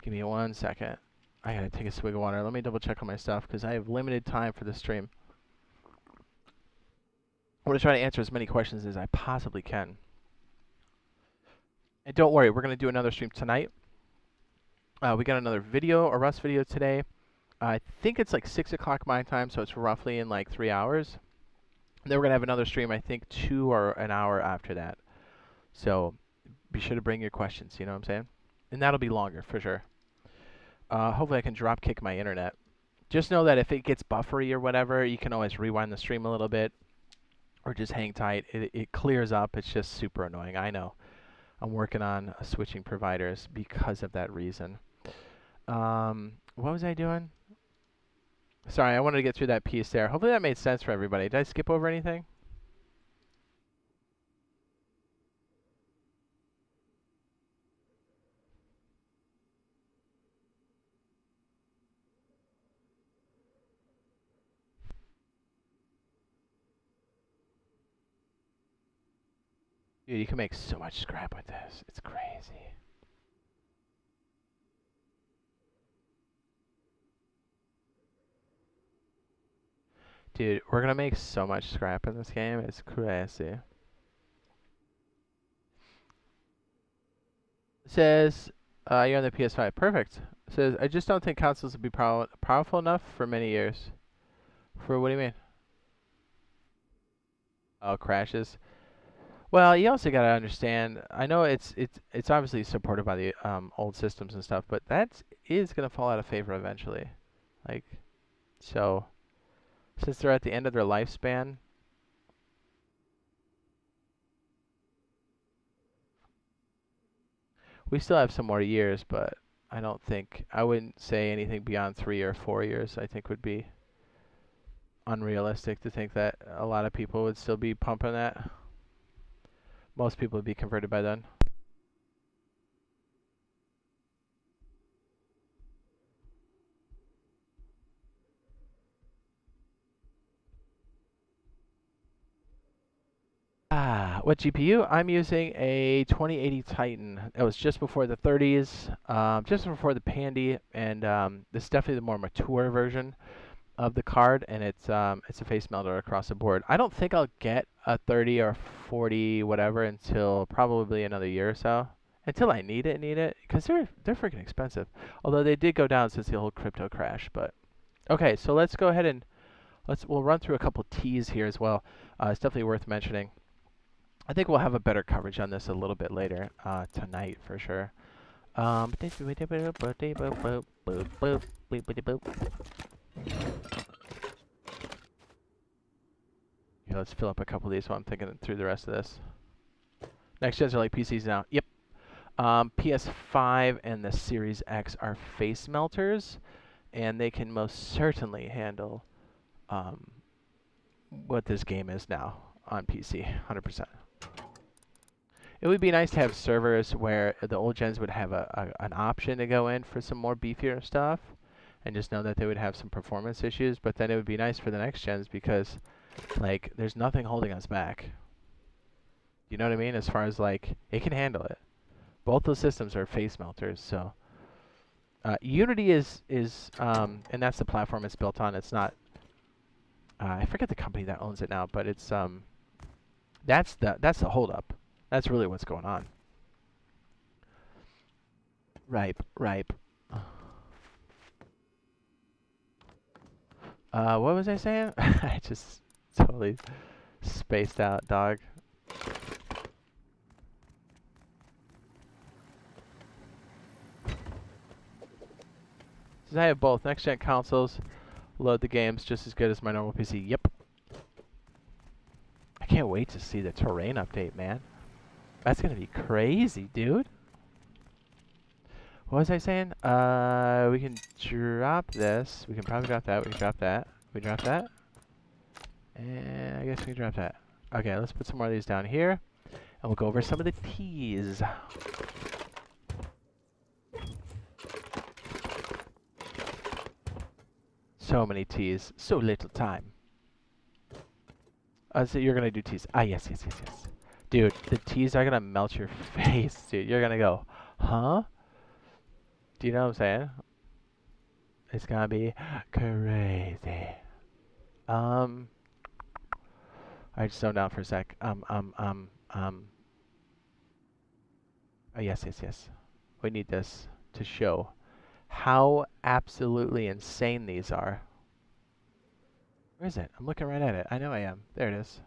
Give me 1 second. I gotta take a swig of water. Let me double check on my stuff because I have limited time for this stream. I'm gonna try to answer as many questions as I possibly can. And don't worry, we're gonna do another stream tonight. We got another video, a Rust video today. I think it's like 6 o'clock my time, so it's roughly in like 3 hours. And then we're going to have another stream, I think 2 or an hour after that. So be sure to bring your questions, you know what I'm saying? And that'll be longer for sure. Hopefully I can drop kick my internet. Just know that if it gets buffery or whatever, you can always rewind the stream a little bit or just hang tight. It clears up. It's just super annoying. I know. I'm working on switching providers because of that reason. What was I doing? Sorry, I wanted to get through that piece there. Hopefully that made sense for everybody. Did I skip over anything? Dude, you can make so much scrap with this. It's crazy. Dude, we're gonna make so much scrap in this game. It's crazy. It says, you're on the PS5. Perfect. It says, I just don't think consoles will be powerful enough for many years. For what do you mean? Oh, crashes. Well, you also gotta understand. I know it's obviously supported by the old systems and stuff, but that is gonna fall out of favor eventually. Like, so since they're at the end of their lifespan. We still have some more years, but I wouldn't say anything beyond 3 or 4 years. I think would be unrealistic to think that a lot of people would still be pumping that. Most people would be converted by then. What GPU? I'm using a 2080 Titan. It was just before the 30s, just before the Pandy, and this is definitely the more mature version of the card, and it's a face melter across the board. I don't think I'll get a 30 or 40 whatever until probably another year or so. Until I need it, because they're freaking expensive. Although they did go down since the whole crypto crash. But okay, so let's go ahead and we'll run through a couple T's here as well. It's definitely worth mentioning. I think we'll have a better coverage on this a little bit later tonight for sure. Yeah, let's fill up a couple of these while I'm thinking through the rest of this. Next gens are like PCs now. Yep. PS5 and the Series X are face melters, and they can most certainly handle what this game is now on PC, 100%. It would be nice to have servers where the old gens would have an option to go in for some more beefier stuff, and just know that they would have some performance issues, but then it would be nice for the next gens because, like, there's nothing holding us back. You know what I mean? As far as, like, it can handle it. Both those systems are face melters, so... Unity is and that's the platform it's built on. It's not... I forget the company that owns it now, but it's, that's the holdup. That's really what's going on. Ripe. What was I saying? I just totally spaced out, dog. Since I have both next-gen consoles, load the games just as good as my normal PC. Yep. I can't wait to see the terrain update, man. That's gonna be crazy, dude. What was I saying? We can drop this. We can probably drop that. We can drop that. We drop that. And I guess we can drop that. Okay, let's put some more of these down here. And we'll go over some of the teas. So many teas. So little time. So you're gonna do teas. Ah, yes, yes, yes, yes. Dude, the teas are gonna melt your face, dude. You're gonna go, huh? Do you know what I'm saying? It's gonna be crazy. I just zoned out for a sec. Oh, yes, yes, yes. We need this to show how absolutely insane these are. Where is it? I'm looking right at it. I know I am. There it is.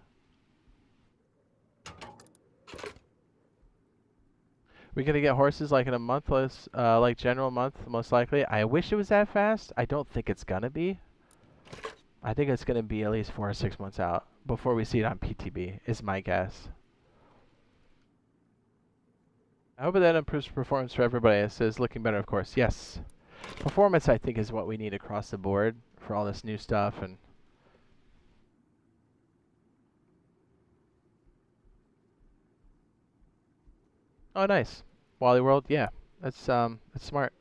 We're gonna get horses like in a month, like general month, most likely. I wish it was that fast. I don't think it's gonna be. I think it's gonna be at least 4 or 6 months out before we see it on PTB, is my guess. I hope that improves performance for everybody. It says looking better, of course. Yes. Performance, I think, is what we need across the board for all this new stuff. And oh, nice. Wally World, yeah. That's smart.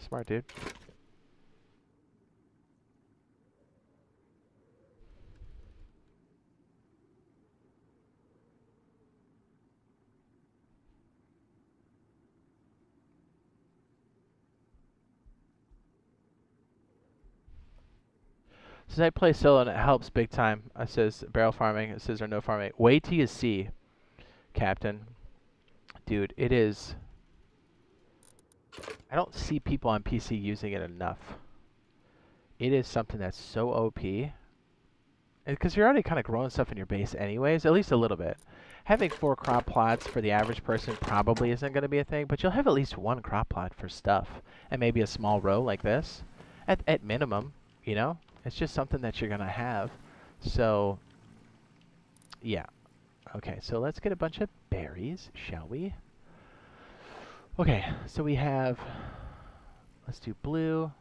Smart, dude. Since I play solo and it helps big time. It says barrel farming. It says or no farming. Wait till you see, Captain. Dude, it is. I don't see people on PC using it enough. It is something that's so OP. Because you're already kind of growing stuff in your base anyways, at least a little bit. Having 4 crop plots for the average person probably isn't going to be a thing, but you'll have at least 1 crop plot for stuff. And maybe a small row like this. At minimum, you know? It's just something that you're going to have. So, yeah. Okay, so let's get a bunch of berries, shall we? Okay, so we have... Let's do blue.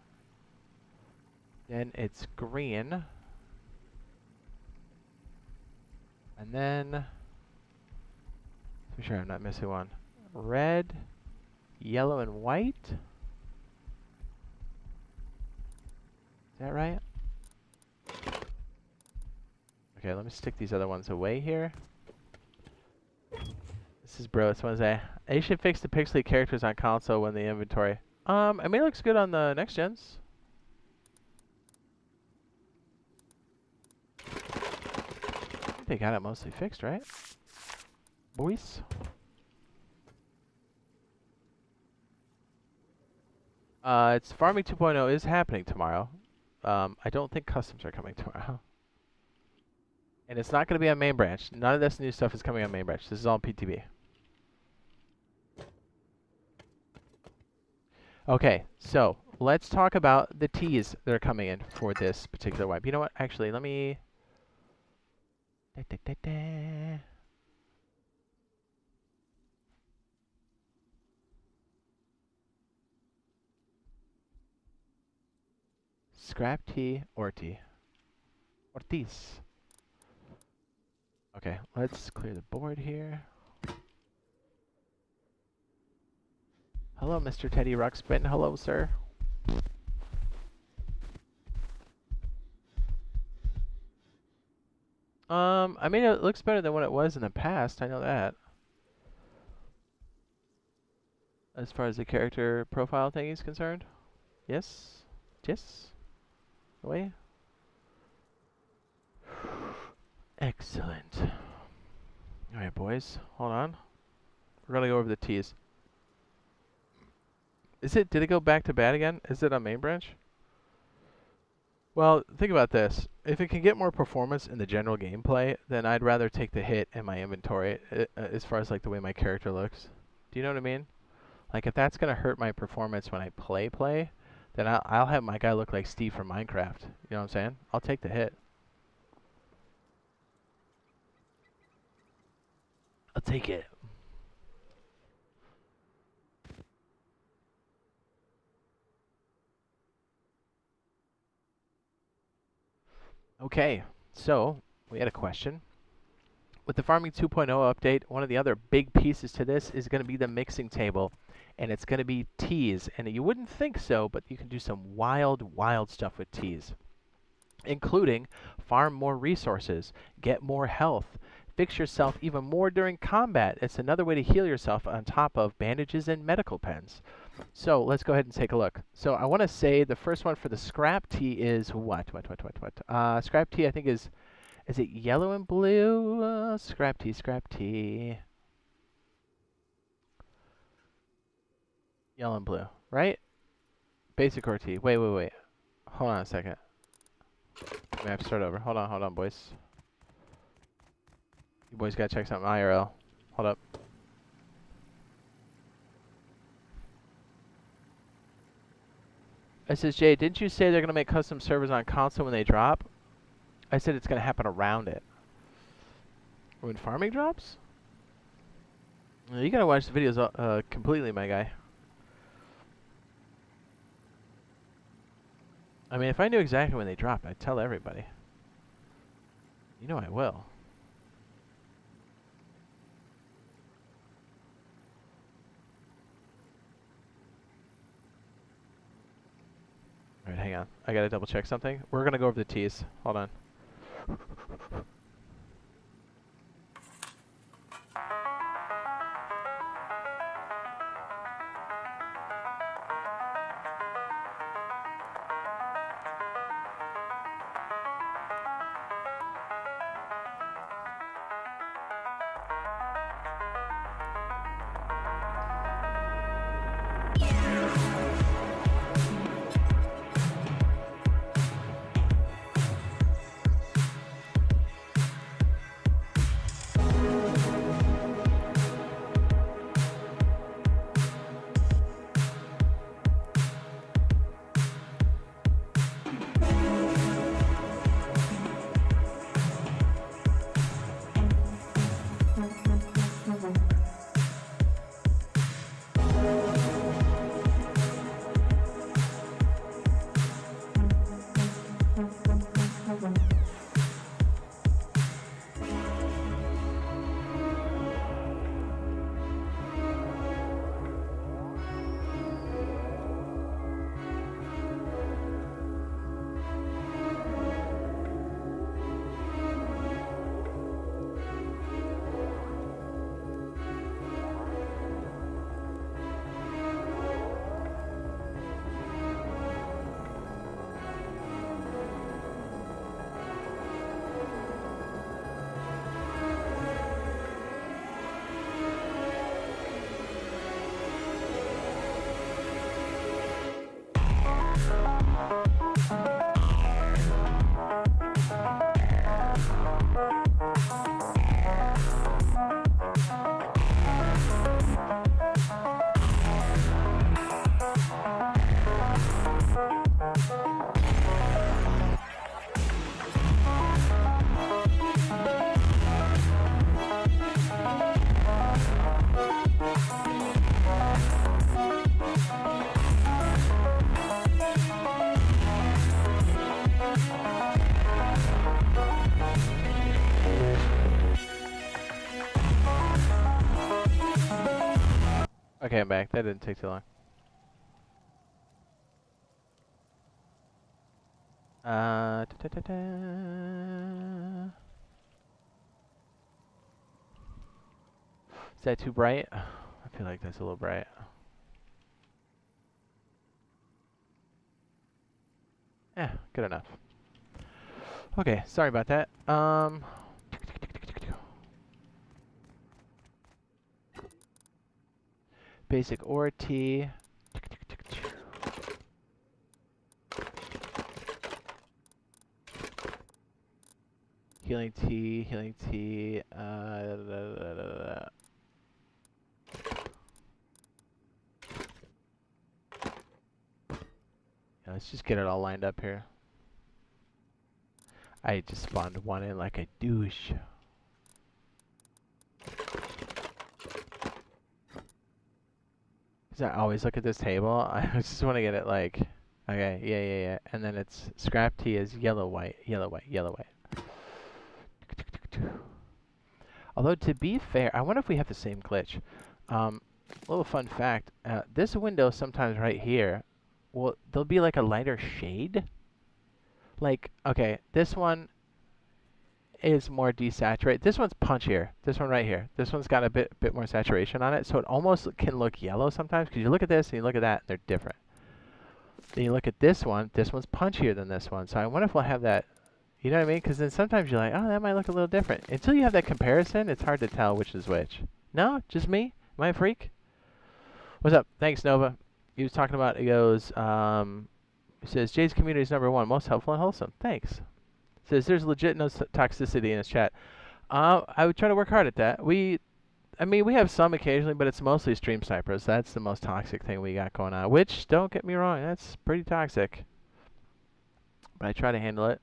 Then it's green. And then... I'm sure I'm not missing one. Red, yellow, and white. Is that right? Okay, let me stick these other ones away here. This is bro. This one's they should fix the pixely characters on console when the inventory. I mean, it looks good on the next gens. I think they got it mostly fixed, right? Boys? It's Farming 2.0 is happening tomorrow. I don't think customs are coming tomorrow. And it's not going to be on main branch. None of this new stuff is coming on main branch. This is all PTB. Okay, so let's talk about the teas that are coming in for this particular wipe. You know what? Actually, let me... Scrap tea, Orti. Ortiz. Okay, let's clear the board here. Hello, Mr. Teddy Ruxpin. Hello, sir. I mean, it looks better than what it was in the past. I know that. As far as the character profile thing is concerned. Yes? Yes? Away? Excellent. Alright, boys. Hold on. We're gonna go over the T's. Did it go back to bad again? Is it on main branch? Well, think about this. If it can get more performance in the general gameplay, then I'd rather take the hit in my inventory as far as like the way my character looks. Do you know what I mean? Like if that's gonna hurt my performance when I play, then I'll have my guy look like Steve from Minecraft. You know what I'm saying? I'll take the hit. I'll take it. Okay, so we had a question. With the Farming 2.0 update, one of the other big pieces to this is going to be the mixing table. And it's going to be teas. And you wouldn't think so, but you can do some wild, wild stuff with teas, including farm more resources, get more health, fix yourself even more during combat. It's another way to heal yourself on top of bandages and medical pens. So let's go ahead and take a look. So I want to say the first one for the scrap tea is what? Scrap tea I think is it yellow and blue? Scrap tea, scrap tea. Yellow and blue, right? Basic or tea. Wait. Hold on a second. We have to start over. Hold on, boys. You boys gotta check something IRL. Hold up. It says, Jay, didn't you say they're gonna make custom servers on console when they drop? I said it's gonna happen around it. When farming drops? You gotta watch the videos completely, my guy. I mean, if I knew exactly when they dropped, I'd tell everybody. You know I will. Alright, hang on. I gotta double check something. We're gonna go over the teas. Hold on. Okay, I'm back. That didn't take too long. Da, da, da, da. Is that too bright? I feel like that's a little bright. Yeah, good enough. Okay, sorry about that. Basic ore tea. Healing tea, healing tea. Let's just get it all lined up here. I just spawned one in like a douche. Because I always look at this table. I just want to get it like, okay, yeah. And then it's scrap tea is yellow, white, yellow, white, yellow, white. Although, to be fair, I wonder if we have the same glitch. Little fun fact, this window sometimes right here, well, there'll be like a lighter shade. Like, okay, this one is more desaturated. This one's punchier. This one right here. This one's got a bit more saturation on it, so it almost can look yellow sometimes, because you look at this and you look at that, and they're different. Then you look at this one's punchier than this one, so I wonder if we'll have that, you know what I mean? Because then sometimes you're like, oh, that might look a little different. Until you have that comparison, it's hard to tell which is which. No? Just me? Am I a freak? What's up? Thanks, Nova. He was talking about, he goes, he says, Jade's community is #1, most helpful and wholesome. Thanks. Says, there's legit no toxicity in his chat. I would try to work hard at that. I mean, we have some occasionally, but it's mostly stream snipers. That's the most toxic thing we got going on, which, don't get me wrong, that's pretty toxic. But I try to handle it.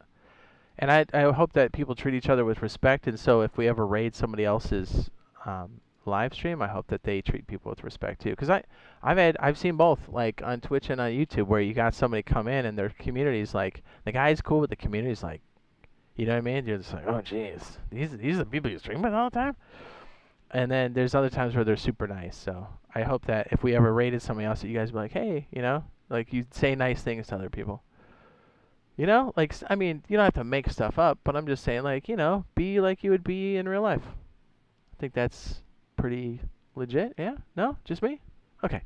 And I hope that people treat each other with respect, and so if we ever raid somebody else's live stream, I hope that they treat people with respect too. Because I've seen both, like on Twitch and on YouTube, where you got somebody come in and their community's like, the guy's cool, but the community's like, you know what I mean? You're just like, oh jeez, these are the people you stream with all the time. And then there's other times where they're super nice. So I hope that if we ever raided somebody else, that you guys be like, hey, you know, like you say nice things to other people. You know, like, I mean, you don't have to make stuff up, but I'm just saying, like, you know, be like you would be in real life. I think that's pretty legit. Yeah? No? Just me? Okay.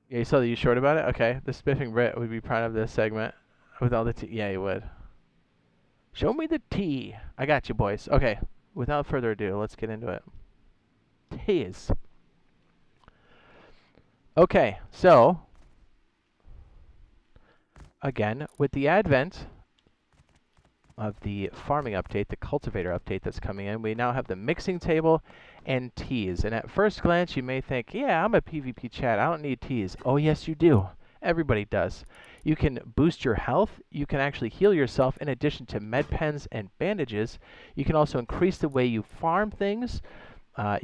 Yeah, you saw that you short about it? Okay. The Spiffing Brit would be proud of this segment with all the tea. Yeah, you would. Show me the tea. I got you, boys. Okay. Without further ado, let's get into it. Teas. Okay, so again, with the advent of the farming update, the cultivator update that's coming in, we now have the mixing table and teas. And at first glance, you may think, yeah, I'm a PvP chat. I don't need teas. Oh, yes, you do. Everybody does. You can boost your health. You can actually heal yourself in addition to med pens and bandages. You can also increase the way you farm things.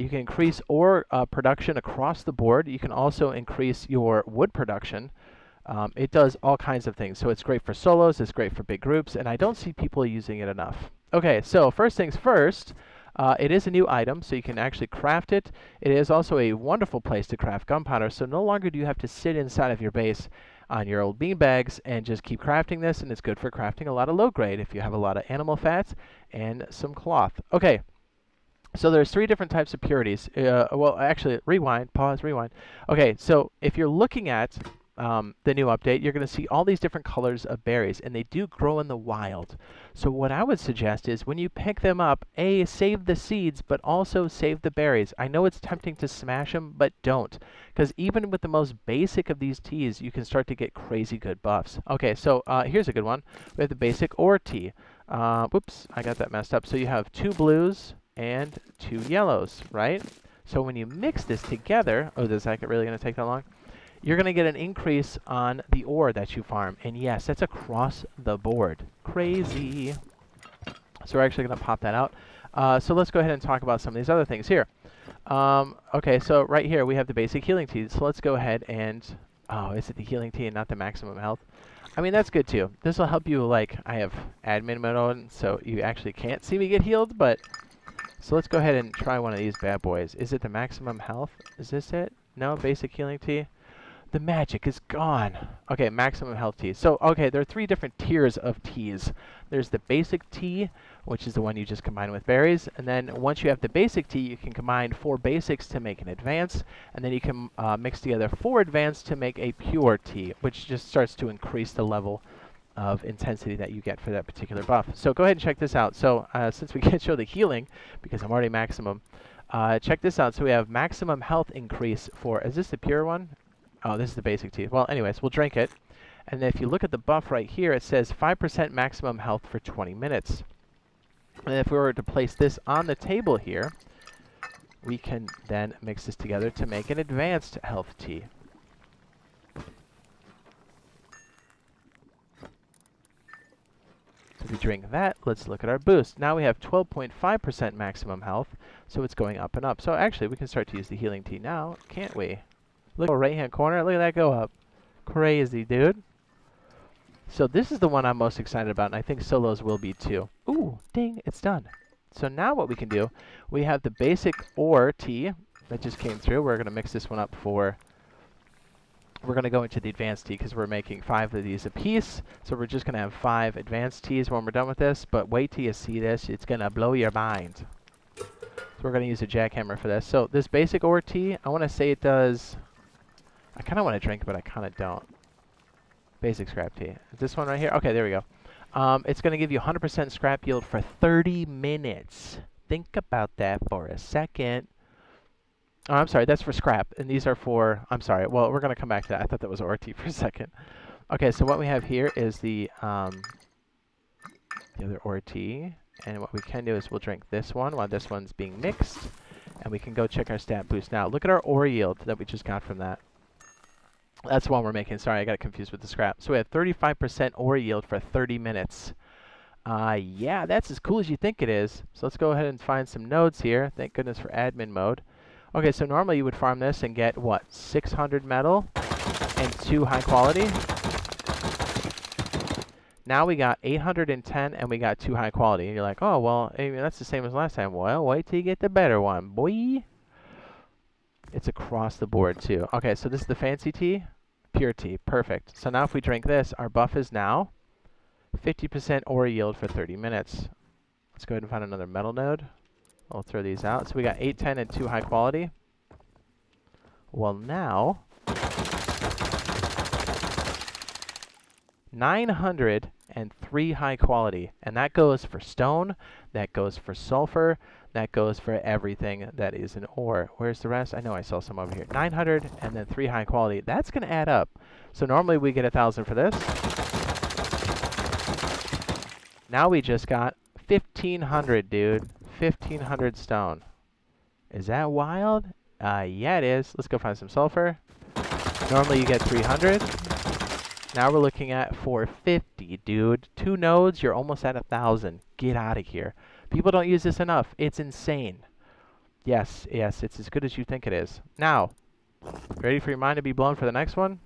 You can increase ore production across the board. You can also increase your wood production. It does all kinds of things. So it's great for solos, it's great for big groups, and I don't see people using it enough. Okay, so first things first, it is a new item, so you can actually craft it. It is also a wonderful place to craft gunpowder, so no longer do you have to sit inside of your base on your old beanbags and just keep crafting this, and it's good for crafting a lot of low grade if you have a lot of animal fats and some cloth. Okay. So there's 3 different types of purities. Well, actually, rewind, pause, rewind. Okay, so if you're looking at the new update, you're going to see all these different colors of berries, and they do grow in the wild. So what I would suggest is when you pick them up, save the seeds, but also save the berries. I know it's tempting to smash them, but don't. Because even with the most basic of these teas, you can start to get crazy good buffs. Okay, so here's a good one. We have the basic ore tea. Whoops, I got that messed up. So you have 2 blues and 2 yellows, right? So when you mix this together, oh, is that really going to take that long? You're going to get an increase on the ore that you farm. And yes, that's across the board. Crazy. So we're actually going to pop that out. So let's go ahead and talk about some of these other things here. Okay, so right here we have the basic healing tea. So let's go ahead and... Oh, is it the healing tea and not the maximum health? I mean, that's good too. This will help you, like, I have admin mode on, so you actually can't see me get healed, but... So let's go ahead and try one of these bad boys. Is it the maximum health? Is this it? No? Basic healing tea? The magic is gone. Okay, maximum health tea. So, okay, there are 3 different tiers of teas. There's the basic tea, which is the one you just combine with berries. And then once you have the basic tea, you can combine 4 basics to make an advance. And then you can mix together 4 advanced to make a pure tea, which just starts to increase the level of intensity that you get for that particular buff. So go ahead and check this out. So since we can't show the healing, because I'm already maximum, check this out. So we have maximum health increase for, is this the pure one? Oh, this is the basic tea. Well, anyways, we'll drink it. And then if you look at the buff right here, it says 5% maximum health for 20 minutes. And if we were to place this on the table here, we can then mix this together to make an advanced health tea. drink that, let's look at our boost. Now we have 12.5% maximum health, so it's going up and up. So actually, we can start to use the healing tea now, can't we? Look at the right-hand corner. Look at that go up. Crazy, dude. So this is the one I'm most excited about, and I think solos will be too. Ooh, ding, it's done. So now what we can do, we have the basic ore tea that just came through. We're going to mix this one up for... We're going to go into the advanced tea because we're making 5 of these a piece. So we're just going to have 5 advanced teas when we're done with this. But wait till you see this. It's going to blow your mind. So we're going to use a jackhammer for this. So this basic ore tea, I want to say it does... I kind of want to drink it, but I kind of don't. Basic scrap tea. Is this one right here? Okay, there we go. It's going to give you 100% scrap yield for 30 minutes. Think about that for a second. Oh, I'm sorry, that's for scrap, and these are for, I'm sorry, well, we're going to come back to that. I thought that was ore tea for a second. Okay, so what we have here is the other ore tea, and what we can do is we'll drink this one while this one's being mixed, and we can go check our stat boost. Now, look at our ore yield that we just got from that. That's the one we're making. Sorry, I got confused with the scrap. So we have 35% ore yield for 30 minutes. Yeah, that's as cool as you think it is. So let's go ahead and find some nodes here. Thank goodness for admin mode. Okay, so normally you would farm this and get, what, 600 metal and 2 high quality. Now we got 810 and we got 2 high quality. And you're like, oh, well, I mean, that's the same as last time. Well, wait till you get the better one, boy. It's across the board, too. Okay, so this is the fancy tea. Pure tea. Perfect. So now if we drink this, our buff is now 50% ore yield for 30 minutes. Let's go ahead and find another metal node. I'll throw these out. So we got 810 and 2 high quality. Well, now 903 high quality. And that goes for stone. That goes for sulfur. That goes for everything that is an ore. Where's the rest? I know I saw some over here. 900 and then 3 high quality. That's going to add up. So normally we get 1,000 for this. Now we just got 1,500, dude. 1,500 stone. Is that wild? Yeah, it is. Let's go find some sulfur. Normally you get 300. Now we're looking at 450, dude. 2 nodes, you're almost at 1,000. Get out of here. People don't use this enough. It's insane. Yes, yes, it's as good as you think it is. Now, ready for your mind to be blown for the next one?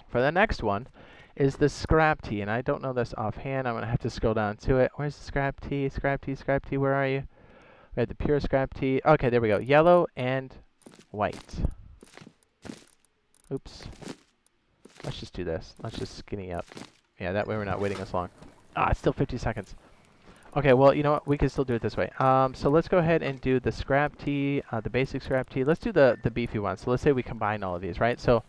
For the next one is the scrap tea, and I don't know this offhand. I'm going to have to scroll down to it. Where's the scrap tea? Scrap tea, scrap tea, where are you? We have the pure scrap tea. Okay, there we go. Yellow and white. Oops. Let's just do this. Let's just skinny up. Yeah, that way we're not waiting as long. Ah, it's still 50 seconds. Okay, well, you know what? We can still do it this way. So let's go ahead and do the scrap tea, the basic scrap tea. Let's do the beefy one. So let's say we combine all of these, right? So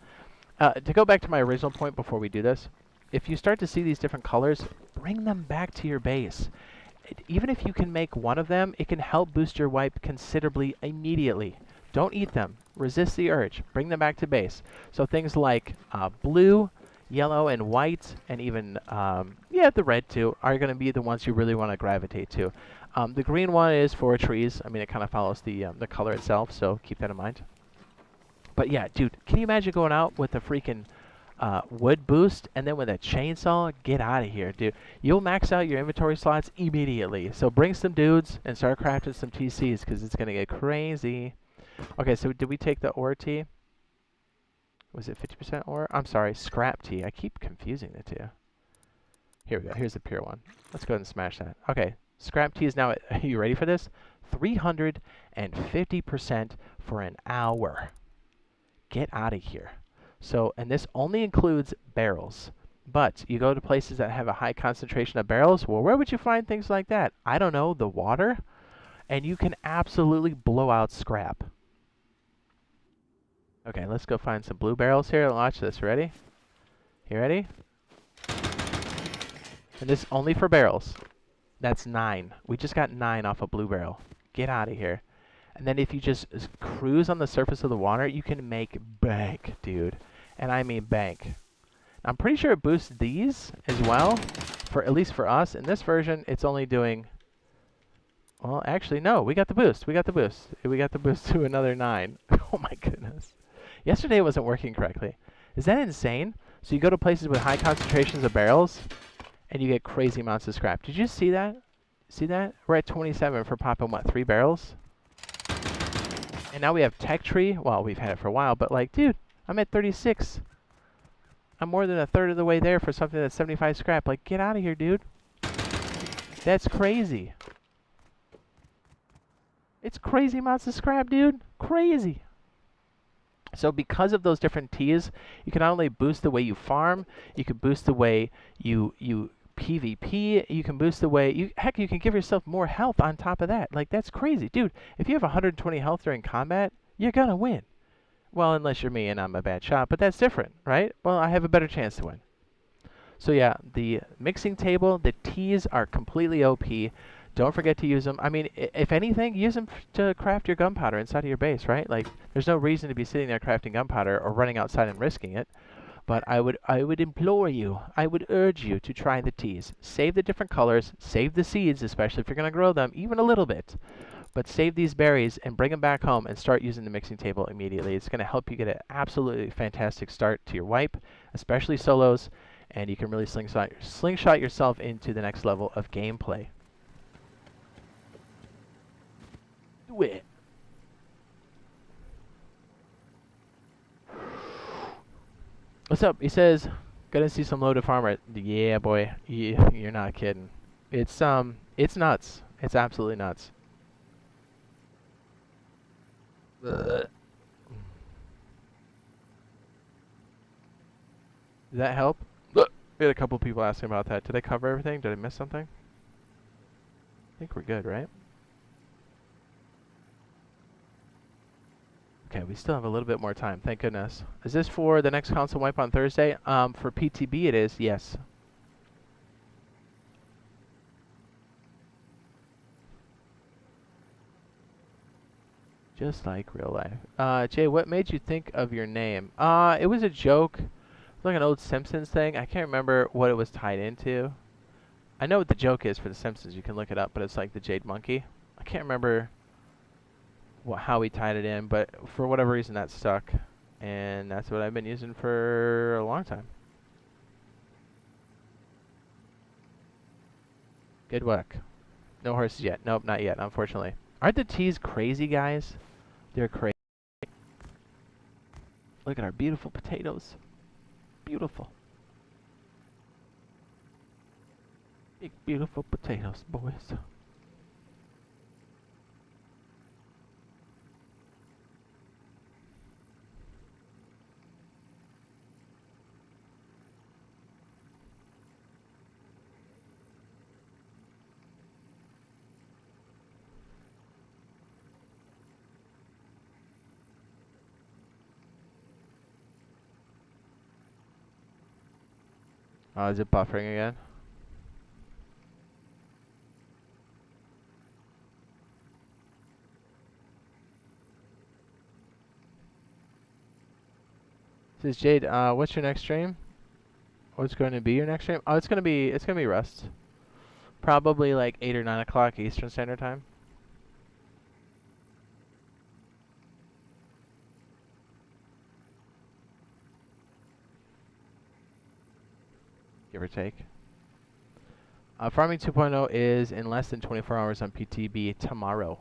to go back to my original point before we do this, if you start to see these different colors, bring them back to your base. Even if you can make one of them, it can help boost your wipe considerably immediately. Don't eat them. Resist the urge. Bring them back to base. So things like blue, yellow, and white, and even, yeah, the red too, are going to be the ones you really want to gravitate to. The green one is for trees. I mean, it kind of follows the color itself, so keep that in mind. But yeah, dude, can you imagine going out with a freaking wood boost and then with a chainsaw? Get out of here, dude. You'll max out your inventory slots immediately. So bring some dudes and start crafting some TCs because it's going to get crazy. Okay, so did we take the ore tea? Was it 50% ore? I'm sorry, scrap tea. I keep confusing the two. Here we go. Here's the pure one. Let's go ahead and smash that. Okay, scrap tea is now at, are you ready for this? 350% for an hour. Get out of here. So, and this only includes barrels. But you go to places that have a high concentration of barrels, well, where would you find things like that? I don't know, the water? And you can absolutely blow out scrap. Okay, let's go find some blue barrels here. Watch this. Ready? You ready? And this is only for barrels. That's 9. We just got 9 off a blue barrel. Get out of here. And then if you just cruise on the surface of the water, you can make bank, dude. And I mean bank. I'm pretty sure it boosts these as well, for at least for us. In this version, it's only doing... Well, actually, no. We got the boost. We got the boost. We got the boost to another 9. Oh, my goodness. Yesterday it wasn't working correctly. Is that insane? So you go to places with high concentrations of barrels, and you get crazy amounts of scrap. Did you see that? See that? We're at 27 for popping, what, 3 barrels? And now we have tech tree. Well, we've had it for a while, but like, dude, I'm at 36. I'm more than a third of the way there for something that's 75 scrap. Like, get out of here, dude. That's crazy. It's crazy amounts of scrap, dude. Crazy. So because of those different teas, you can not only boost the way you farm, you can boost the way you PvP, you can boost the way heck, you can give yourself more health on top of that. Like, that's crazy, dude. If you have 120 health during combat, you're gonna win. Well, unless you're me and I'm a bad shot, but that's different, right? Well, I have a better chance to win. So yeah, the mixing table, the teas are completely OP. Don't forget to use them. I mean, if anything, use them to craft your gunpowder inside of your base, right? Like, there's no reason to be sitting there crafting gunpowder or running outside and risking it. But I would implore you, I would urge you to try the teas. Save the different colors, save the seeds, especially if you're going to grow them, even a little bit. But save these berries and bring them back home and start using the mixing table immediately. It's going to help you get an absolutely fantastic start to your wipe, especially solos, and you can really slingshot yourself into the next level of gameplay. Do it. What's up? He says, gonna see some loaded farmer. Yeah, boy. Yeah, you're not kidding. It's nuts. It's absolutely nuts. Ugh. Did that help? Ugh. We had a couple people asking about that. Did I cover everything? Did I miss something? I think we're good, right? Okay, we still have a little bit more time, thank goodness. Is this for the next console wipe on Thursday? For PTB it is, yes. Just like real life. Jay, what made you think of your name? It was a joke. Like an old Simpsons thing. I can't remember what it was tied into. I know what the joke is for the Simpsons. You can look it up, but it's like the Jade monkey. I can't remember how we tied it in, but for whatever reason that stuck, and that's what I've been using for a long time. Good work. No horses yet. Nope, not yet, unfortunately. Aren't the teas crazy, guys? They're crazy. Look at our beautiful potatoes. Beautiful. Big, beautiful potatoes, boys. Oh, is it buffering again? Says Jade, what's your next stream? What's going to be your next stream? Oh, it's gonna be Rust. Probably like 8 or 9 o'clock Eastern Standard Time. Give or take. Farming 2.0 is in less than 24 hours on PTB tomorrow.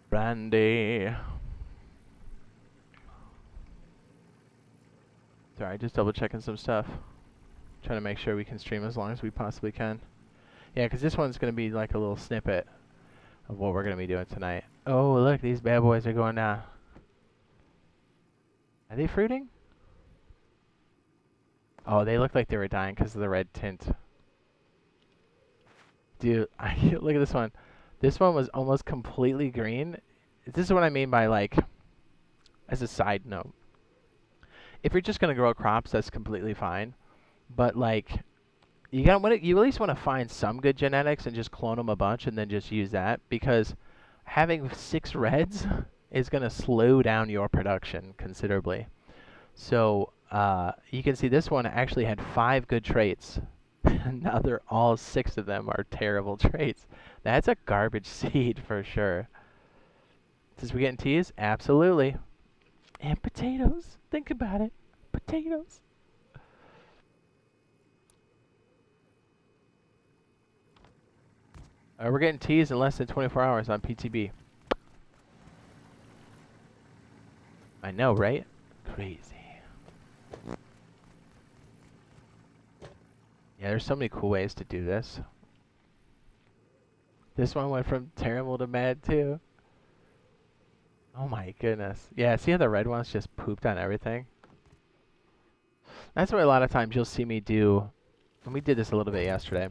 Brandy. Sorry, just double checking some stuff. Trying to make sure we can stream as long as we possibly can. Yeah, because this one's going to be like a little snippet of what we're going to be doing tonight. Oh, look, these bad boys are going down. Are they fruiting? Oh, they look like they were dying because of the red tint. Dude, look at this one. This one was almost completely green. This is what I mean by, like, as a side note. If you're just going to grow crops, that's completely fine. But like, you at least want to find some good genetics and just clone them a bunch and then just use that, because having 6 reds is going to slow down your production considerably. So you can see this one actually had 5 good traits. Now they're all 6 of them are terrible traits. That's a garbage seed for sure. Since we're getting teas, absolutely. And potatoes. Think about it. Potatoes. We're getting teas in less than 24 hours on PTB. I know, right? Crazy. Yeah, there's so many cool ways to do this. This one went from terrible to mad too. Oh my goodness. Yeah, see how the red ones just pooped on everything? That's what a lot of times you'll see me do. And we did this a little bit yesterday.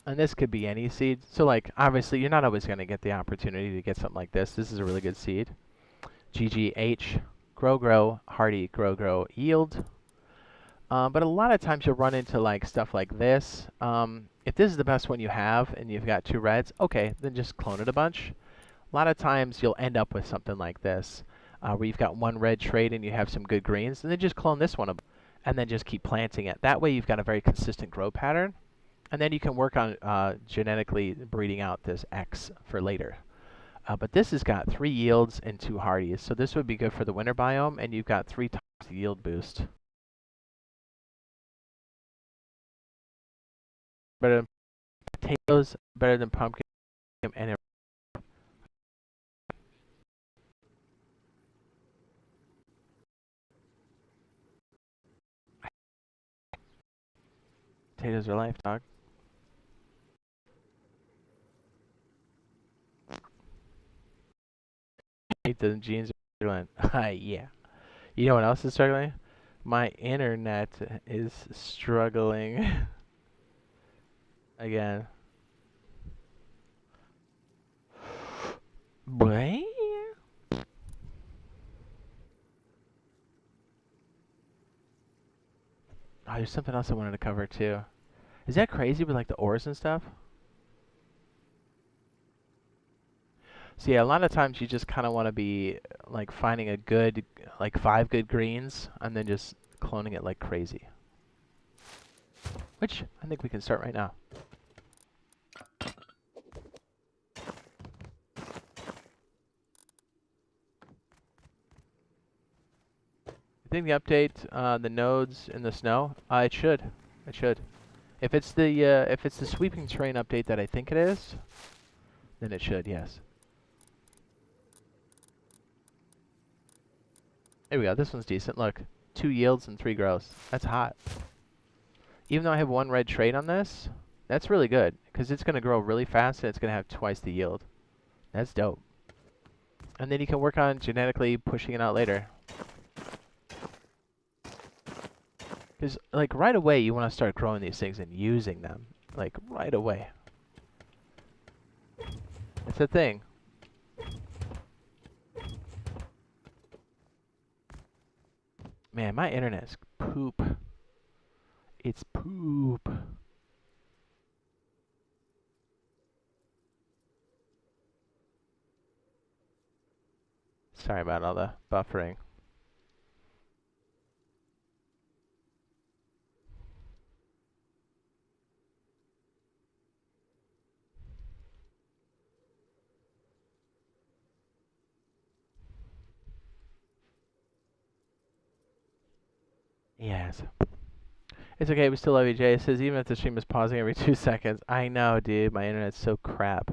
And this could be any seed. So like, obviously, you're not always going to get the opportunity to get something like this. This is a really good seed. GGH, grow, hardy, grow, yield. But a lot of times you'll run into like stuff like this. If this is the best one you have and you've got 2 reds, okay, then just clone it a bunch. A lot of times you'll end up with something like this, where you've got 1 red trait and you have some good greens, and then just clone this one and then just keep planting it. That way you've got a very consistent grow pattern, and then you can work on genetically breeding out this X for later. But this has got 3 yields and 2 hardies, so this would be good for the winter biome, and you've got 3 times the yield boost. Better than potatoes, better than pumpkin, and potatoes are life, dog. Hate the jeans are struggling. Yeah. You know what else is struggling? My internet is struggling again. Boy. Oh, there's something else I wanted to cover too. Is that crazy with like the ores and stuff? So yeah, a lot of times you just kind of want to be like finding a good, like 5 good greens, and then just cloning it like crazy. Which I think we can start right now. I think the update the nodes in the snow. It should. It should. If it's the sweeping terrain update that I think it is, then it should. Yes. There we go. This one's decent. Look, 2 yields and 3 grows. That's hot. Even though I have 1 red trait on this, that's really good, because it's going to grow really fast and it's going to have twice the yield. That's dope. And then you can work on genetically pushing it out later. Because, like, right away you want to start growing these things and using them. Like, right away. It's a thing. Man, my internet is poop. It's poop. Sorry about all the buffering. Yes. It's okay, we still love you, Jay. It says even if the stream is pausing every 2 seconds. I know, dude. My internet's so crap.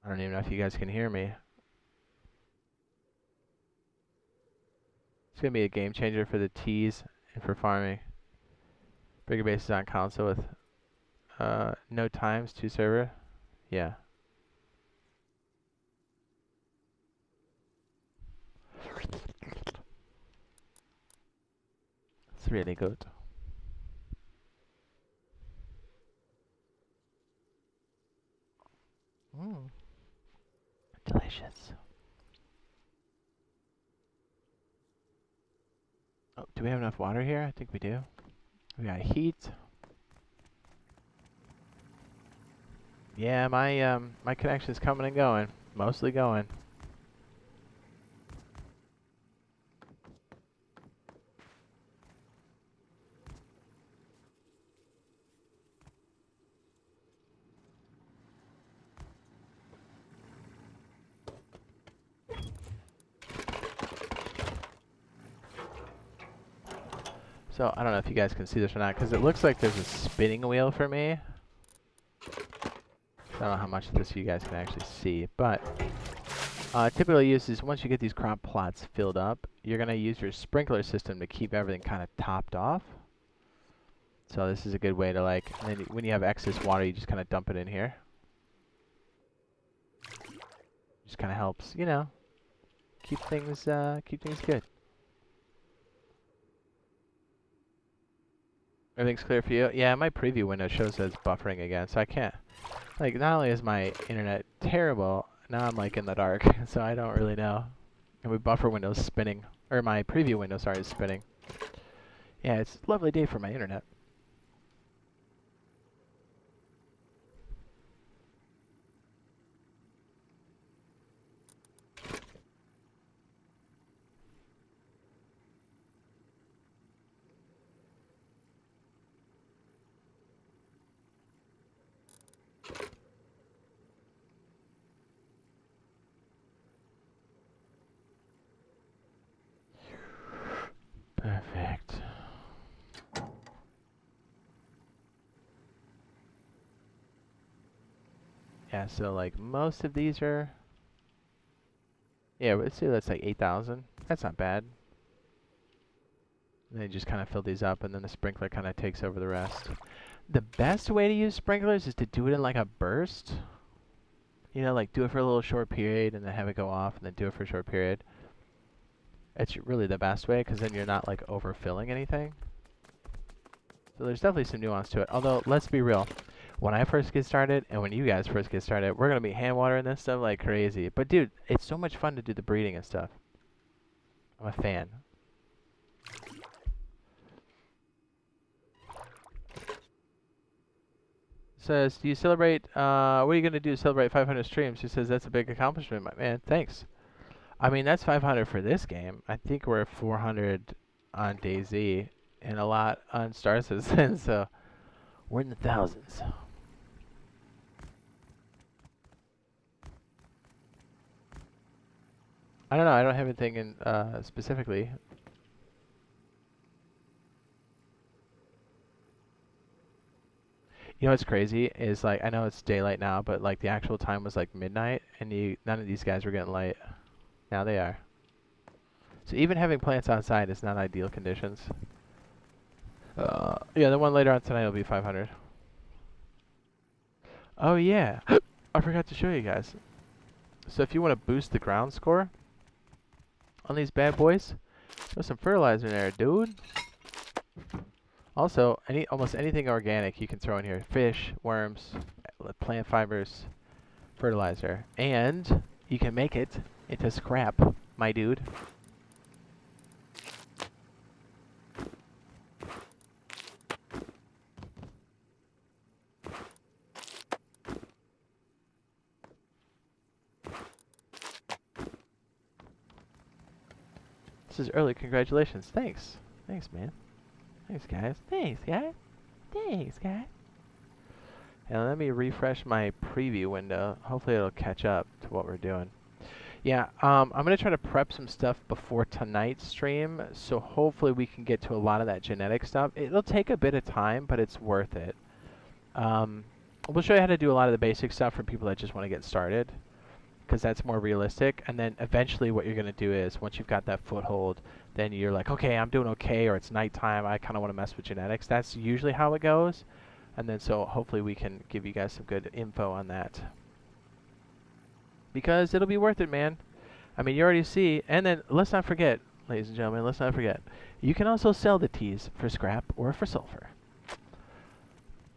I don't even know if you guys can hear me. It's going to be a game changer for the T's and for farming. Bigger bases on console with no times, 2 server. Yeah. It's really good. Mm. Delicious. Oh, Do we have enough water here? I think we do. We got heat. Yeah, my connection's coming and going. Mostly going. So, I don't know if you guys can see this or not, because it looks like there's a spinning wheel for me. I don't know how much of this you guys can actually see, but typically uses once you get these crop plots filled up, you're going to use your sprinkler system to keep everything kind of topped off. So this is a good way to and then when you have excess water, you just kind of dump it in here. Just kind of helps, you know, keep things good. Everything's clear for you? Yeah, my preview window shows that it's buffering again, so I can't. Like, not only is my internet terrible, now I'm like in the dark, so I don't really know. And my buffer window's spinning, or my preview window, sorry, is spinning. Yeah, it's a lovely day for my internet. Perfect. Yeah, so like most of these are... Yeah, let's see, that's like 8,000. That's not bad. And then you just kind of fill these up, and then the sprinkler kind of takes over the rest. The best way to use sprinklers is to do it in like a burst. You know, like do it for a little short period, and then have it go off, and then do it for a short period. It's really the best way, because then you're not like overfilling anything. So there's definitely some nuance to it. Although, let's be real. When I first get started, and when you guys first get started, we're going to be hand watering this stuff like crazy. But dude, it's so much fun to do the breeding and stuff. I'm a fan. Says, do you celebrate, what are you going to do to celebrate 500 streams? He says, that's a big accomplishment, my man. Thanks. I mean, that's 500 for this game. I think we're at 400 on DayZ and a lot on Star Citizen, so we're in the thousands. I don't know. I don't have anything in specifically. You know what's crazy is like I know it's daylight now, but like the actual time was like midnight, and none of these guys were getting light. Now they are. So even having plants outside is not ideal conditions. Yeah, the one later on tonight will be 500. Oh yeah, I forgot to show you guys. So if you want to boost the ground score on these bad boys, throw some fertilizer in there, dude. Also, almost anything organic you can throw in here. Fish, worms, plant fibers, fertilizer. And you can make it into scrap, my dude. This is early. Congratulations. Thanks. Thanks, man. Thanks, guys. Thanks, guys. Thanks, guys. And let me refresh my preview window. Hopefully it'll catch up to what we're doing. Yeah, I'm going to try to prep some stuff before tonight's stream, so hopefully we can get to a lot of that genetic stuff. It'll take a bit of time, but it's worth it. We'll show you how to do a lot of the basic stuff for people that just want to get started, because that's more realistic. And then eventually what you're going to do is, once you've got that foothold, then you're like, okay, I'm doing okay, or it's nighttime, I kind of want to mess with genetics. That's usually how it goes. And then so hopefully we can give you guys some good info on that. Because it'll be worth it, man. I mean, you already see. And then let's not forget, ladies and gentlemen, let's not forget, you can also sell the teas for scrap or for sulfur.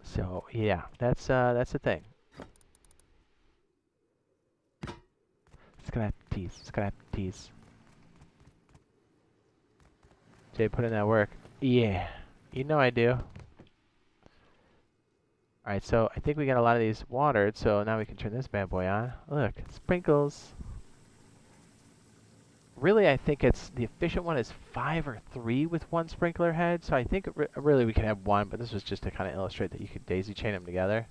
So yeah, that's the thing. Scrap teas, scrap teas. Jay, put in that work. Yeah. You know I do. Alright, so I think we got a lot of these watered, so now we can turn this bad boy on. Look, sprinkles. Really, I think it's the efficient one is 5 or 3 with one sprinkler head. So I think really we could have one, but this was just to kind of illustrate that you could daisy chain them together.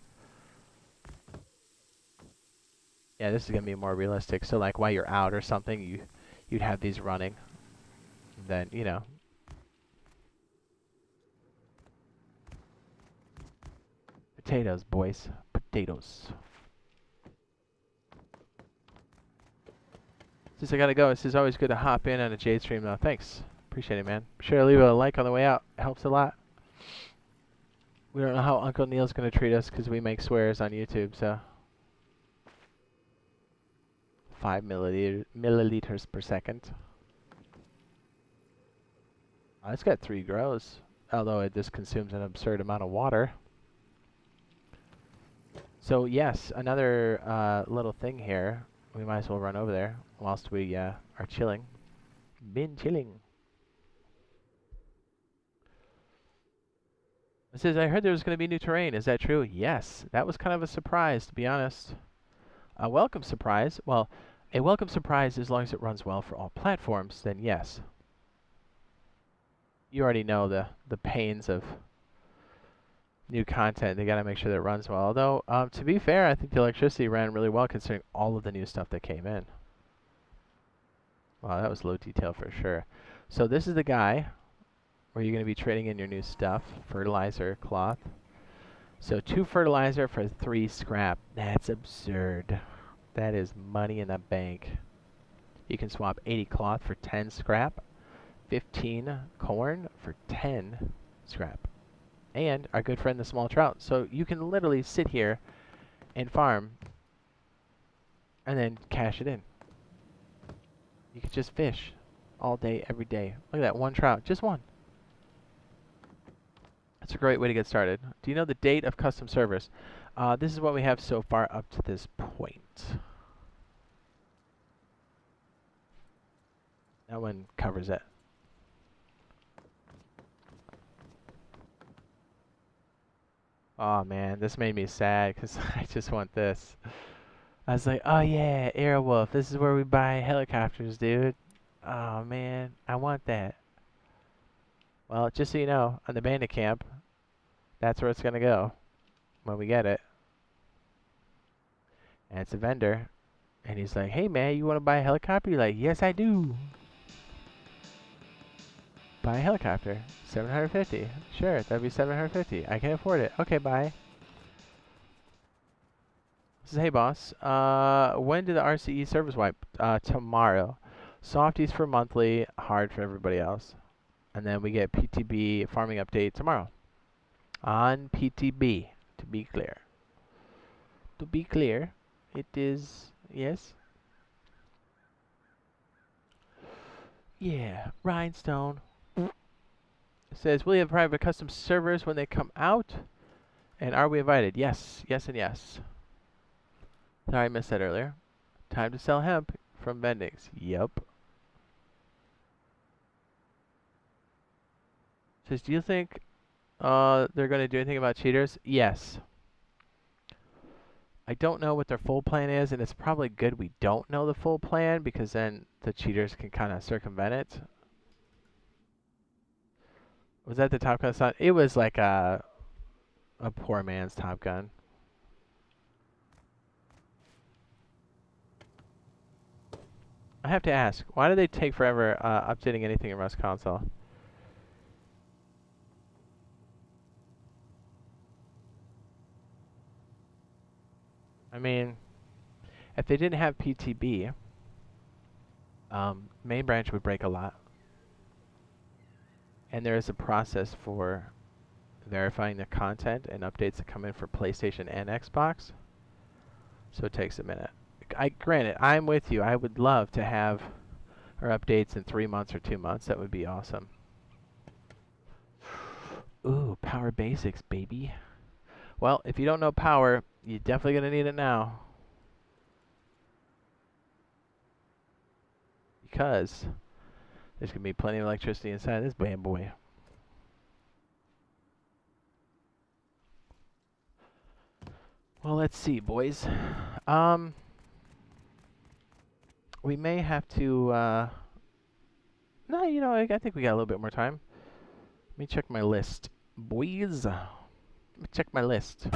Yeah, this is gonna be more realistic. So like while you're out or something, you'd have these running. And then potatoes, boys, potatoes. Since I gotta go, this is always good to hop in on a Jade stream though. Thanks. Appreciate it, man. Be sure to leave a like on the way out. It helps a lot. We don't know how Uncle Neil's gonna treat us because we make swears on YouTube, so. 5 milliliters per second. It's got 3 grows, although it just consumes an absurd amount of water. So yes, another little thing here. We might as well run over there whilst we are chilling. Been chilling. It says, I heard there was going to be new terrain. Is that true? Yes. That was kind of a surprise, to be honest. A welcome surprise. Well, a welcome surprise as long as it runs well for all platforms, then yes. You already know the pains of new content. They got to make sure that it runs well. Although, to be fair, I think the electricity ran really well considering all of the new stuff that came in. Wow, that was low detail for sure. So this is the guy where you're going to be trading in your new stuff. Fertilizer, cloth. So 2 fertilizer for 3 scrap. That's absurd. That is money in the bank. You can swap 80 cloth for 10 scrap. 15 corn for 10 scrap. And our good friend the small trout. So you can literally sit here and farm and then cash it in. You can just fish all day, every day. Look at that, 1 trout, just 1. That's a great way to get started. Do you know the date of custom servers? This is what we have so far up to this point. That one covers it. Oh man, this made me sad because I just want this. I was like, oh yeah, Airwolf, this is where we buy helicopters, dude. Oh man, I want that. Well, just so you know, on the bandit camp, that's where it's gonna go when we get it. And it's a vendor, and he's like, hey man, you wanna buy a helicopter? You're like, yes I do. Buy a helicopter, 750. Sure, that'd be 750. I can afford it. Okay, bye. This is, hey boss, when do the RCE service wipe? Tomorrow. Softies for monthly, hard for everybody else. And then we get PTB farming update tomorrow. On PTB, to be clear. To be clear, it is, yes? Yeah, rhinestone. It says, will you have private custom servers when they come out? And are we invited? Yes, yes, and yes. Sorry, I missed that earlier. Time to sell hemp from Bendix. Yep. Says, do you think they're going to do anything about cheaters? Yes. I don't know what their full plan is, and it's probably good we don't know the full plan because then the cheaters can kind of circumvent it. Was that the Top Gun sound? It was like a poor man's Top Gun. I have to ask, why do they take forever updating anything in Rust console? I mean, if they didn't have PTB, main branch would break a lot. And there is a process for verifying the content and updates that come in for PlayStation and Xbox. So it takes a minute. Granted, I'm with you. I would love to have our updates in 3 months or 2 months. That would be awesome. Ooh, Power Basics, baby. Well, if you don't know Power, you're definitely going to need it now. Because There's going to be plenty of electricity inside this bad boy. Well, let's see, boys. We may have to, no, you know, I think we got a little bit more time. Let me check my list. Boys, let me check my list.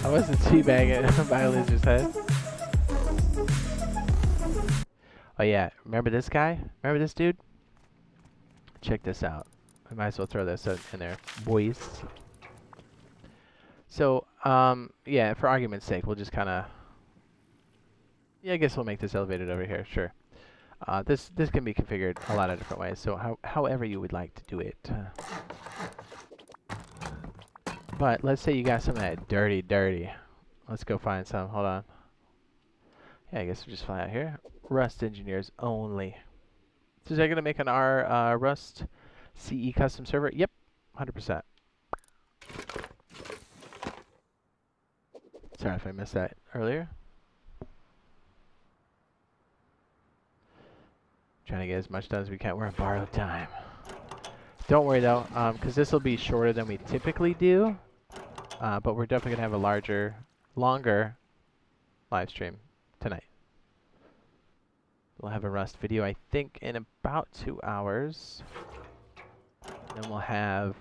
I wasn't teabagging BioLazer's head. Oh yeah, remember this guy? Remember this dude? Check this out. I might as well throw this in there, boys. So, yeah, for argument's sake, we'll just kind of... Yeah, I guess we'll make this elevated over here, sure. This can be configured a lot of different ways, so however you would like to do it. But let's say you got some of that dirty. Let's go find some. Hold on. Yeah, I guess we'll just fly out here. Rust engineers only. So is that going to make an R Rust CE custom server? Yep, 100%. Sorry if I missed that earlier. Trying to get as much done as we can. We're on borrowed time. Don't worry though, because this will be shorter than we typically do. But we're definitely going to have a longer live stream tonight. We'll have a Rust video, I think, in about 2 hours. Then we'll have,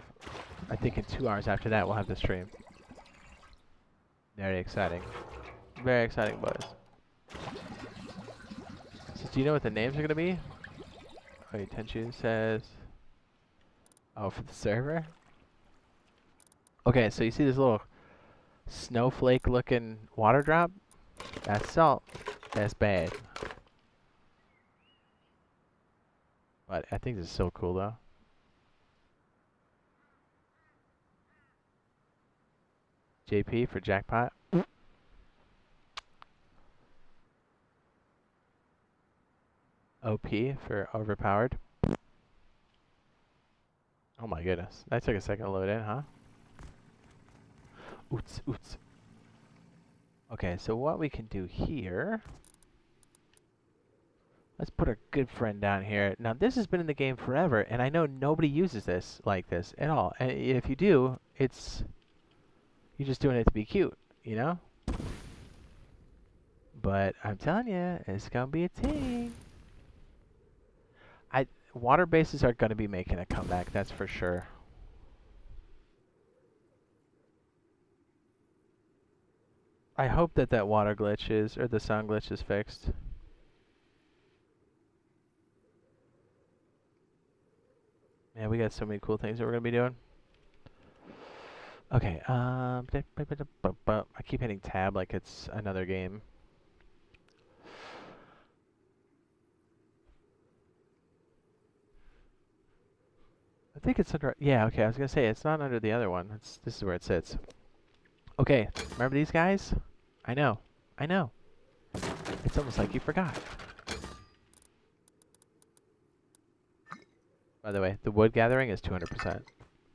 I think in 2 hours after that, we'll have the stream. Very exciting. Very exciting, boys. So do you know what the names are going to be? Wait, Tenchu says... Oh, for the server? Okay, so you see this little snowflake-looking water drop? That's salt. That's bad. But I think this is so cool, though. JP for jackpot. OP for overpowered. Oh my goodness. That took a second to load in, huh? Oots. Okay, so what we can do here... Let's put our good friend down here. Now, this has been in the game forever, and I know nobody uses this like this at all. And if you do, it's... You're just doing it to be cute, you know? But I'm telling you, it's going to be a thing. Water bases are going to be making a comeback, that's for sure. I hope that water glitch is, or the sound glitch is fixed. Man, we got so many cool things that we're going to be doing. Okay, I keep hitting tab like it's another game. I think it's under... Yeah, okay, I was going to say, it's not under the other one. This is where it sits. Okay, remember these guys? I know. It's almost like you forgot. By the way, the wood gathering is 200%.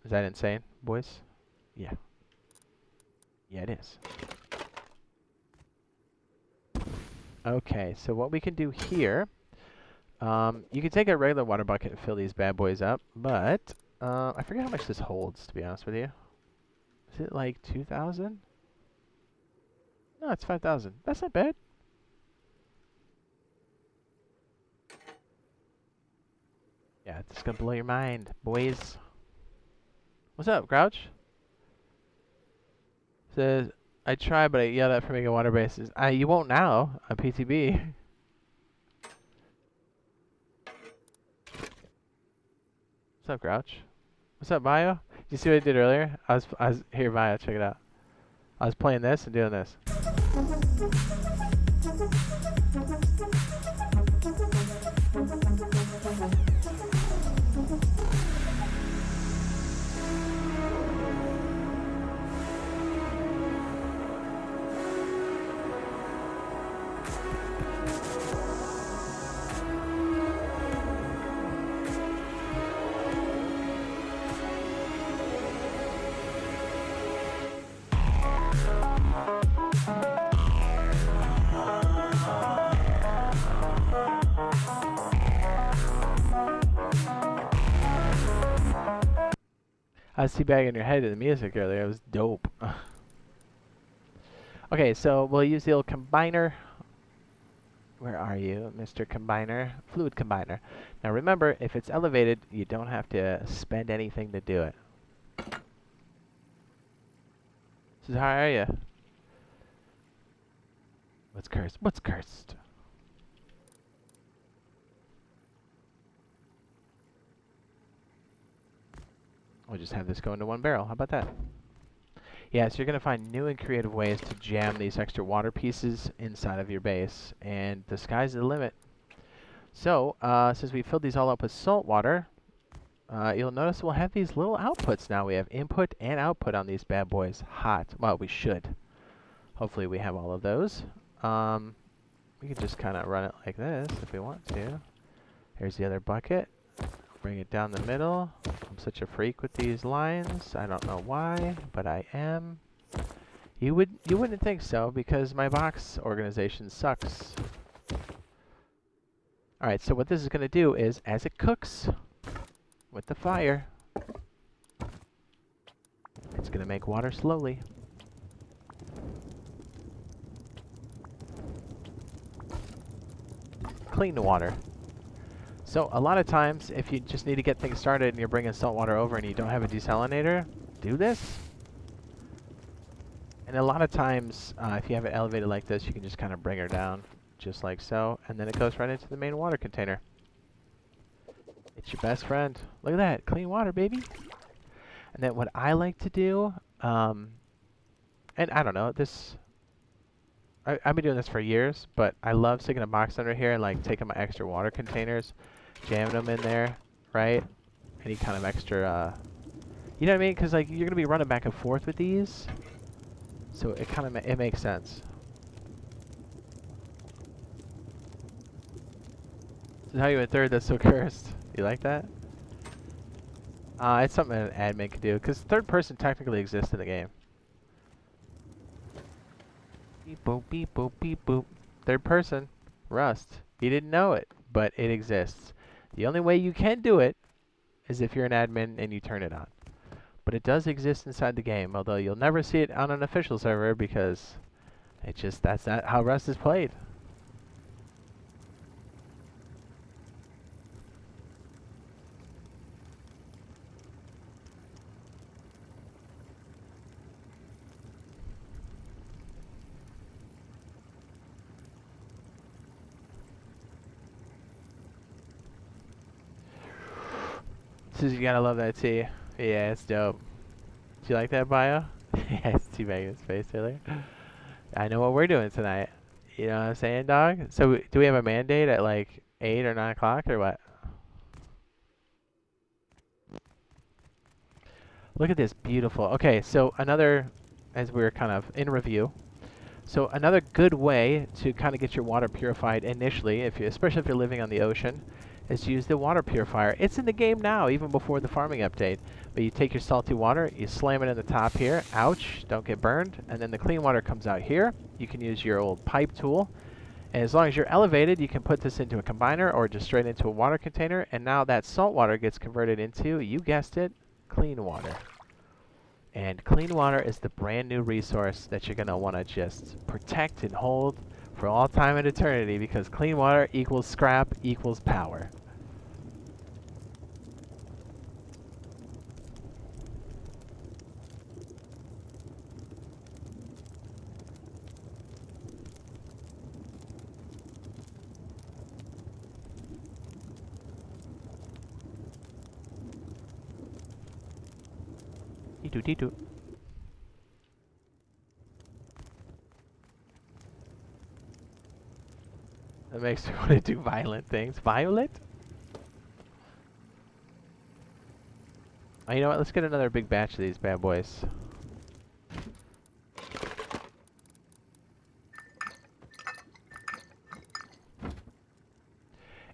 Is that insane, boys? Yeah. Yeah, it is. Okay, so what we can do here... you can take a regular water bucket and fill these bad boys up, but I forget how much this holds, to be honest with you. Is it like 2,000? No, it's 5,000. That's not bad. Yeah, Just gonna blow your mind, boys. What's up, Grouch? Says, I tried, but I yelled at for making water bases. You won't now on PTB. What's up, Grouch? What's up, Bio? Did you see what I did earlier? I was here, Bio. Check it out. I was playing this and doing this. I was teabagging your head to the music earlier. It was dope. Okay, so we'll use the old combiner. Where are you, Mr. Combiner? Fluid combiner. Now remember, if it's elevated, you don't have to spend anything to do it. So how are you? What's cursed? What's cursed? We'll just have this go into one barrel. How about that? Yeah, so you're going to find new and creative ways to jam these extra water pieces inside of your base, and the sky's the limit. So, since we filled these all up with salt water, you'll notice we'll have these little outputs now. We have input and output on these bad boys. Hot. Well, we should. Hopefully we have all of those. We can just kind of run it like this if we want to. Here's the other bucket. Bring it down the middle. I'm such a freak with these lines. I don't know why, but I am. You wouldn't think so because my box organization sucks. Alright, so what this is going to do is, as it cooks with the fire, it's going to make water slowly. Clean water. So a lot of times, if you just need to get things started and you're bringing salt water over and you don't have a desalinator, do this. And a lot of times, if you have it elevated like this, you can just kind of bring her down, just like so, and then it goes right into the main water container. It's your best friend. Look at that, clean water, baby. And then what I like to do, and I don't know, this, I've been doing this for years, but I love sticking a box under here and like taking my extra water containers, jamming them in there, right? Any kind of extra, you know what I mean? Because like you're gonna be running back and forth with these, so it kind of it makes sense. So how you went third? That's so cursed. You like that? It's something an admin can do because third person technically exists in the game. Beep boop beep boop beep boop. Third person, Rust. You didn't know it, but it exists. The only way you can do it is if you're an admin and you turn it on. But it does exist inside the game, although you'll never see it on an official server because that's not how Rust is played. Susie, you gotta love that tea. Yeah, it's dope. Do you like that, Bio? Yeah, it's teabagging his face earlier. I know what we're doing tonight. You know what I'm saying, dog? So, do we have a mandate at like 8 or 9 o'clock or what? Look at this, beautiful. Okay, so another, as we're kind of in review, so another good way to kind of get your water purified initially, especially if you're living on the ocean, is to use the water purifier. It's in the game now, even before the farming update. But you take your salty water, you slam it in the top here. Ouch, don't get burned. And then the clean water comes out here. You can use your old pipe tool. And as long as you're elevated, you can put this into a combiner or just straight into a water container. And now that salt water gets converted into, you guessed it, clean water. And clean water is the brand new resource that you're going to want to just protect and hold for all time and eternity, because clean water equals scrap equals power. Dee-doo, dee-doo. That makes me want to do violent things. Violet? Oh, you know what? Let's get another big batch of these bad boys.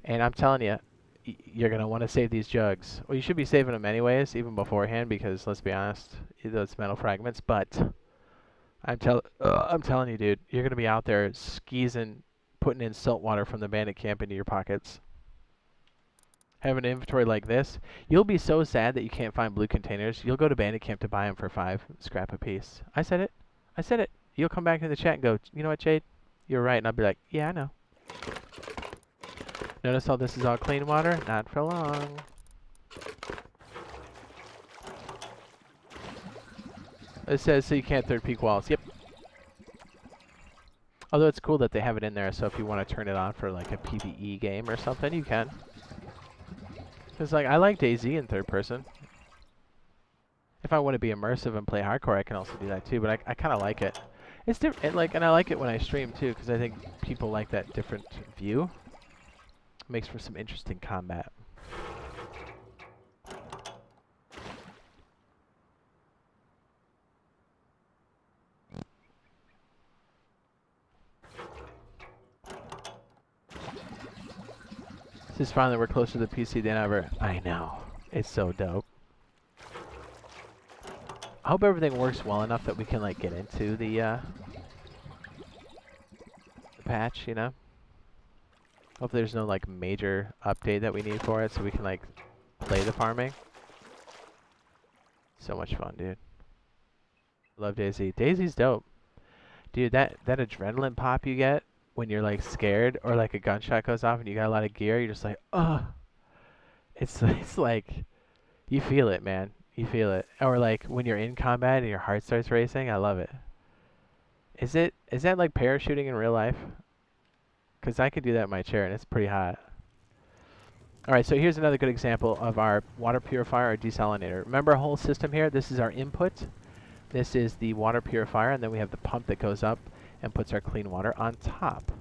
And I'm telling you, you're going to want to save these jugs. Well, you should be saving them anyways, even beforehand, because let's be honest, those metal fragments. But I'm telling you, dude, you're going to be out there skeezing, putting in salt water from the bandit camp into your pockets. Have an inventory like this, you'll be so sad that you can't find blue containers. You'll go to bandit camp to buy them for 5 scrap a piece. I said it. I said it. You'll come back to the chat and go, you know what, Jade? You're right. And I'll be like, yeah, I know. Notice how this is all clean water? Not for long. It says so you can't third peak walls. Yep. Although it's cool that they have it in there, so if you want to turn it on for like a PvE game or something, you can. Because like I like DayZ in third person. If I want to be immersive and play hardcore, I can also do that too. But I kind of like it. It's different, and I like it when I stream too, because I think people like that different view. It makes for some interesting combat. This is finally we're closer to the PC than ever. I know. It's so dope. I hope everything works well enough that we can like get into the patch, you know? Hope there's no like major update that we need for it so we can like play the farming. So much fun, dude. Love DayZ. DayZ's dope. Dude, that adrenaline pop you get when you're like scared or like a gunshot goes off and you got a lot of gear, you're just like, oh. It's like you feel it, man. You feel it. Or like when you're in combat and your heart starts racing, I love it. Is that like parachuting in real life? Because I could do that in my chair and it's pretty hot. Alright, so here's another good example of our water purifier or desalinator. Remember our whole system here? This is our input. This is the water purifier, and then we have the pump that goes up and puts our clean water on top.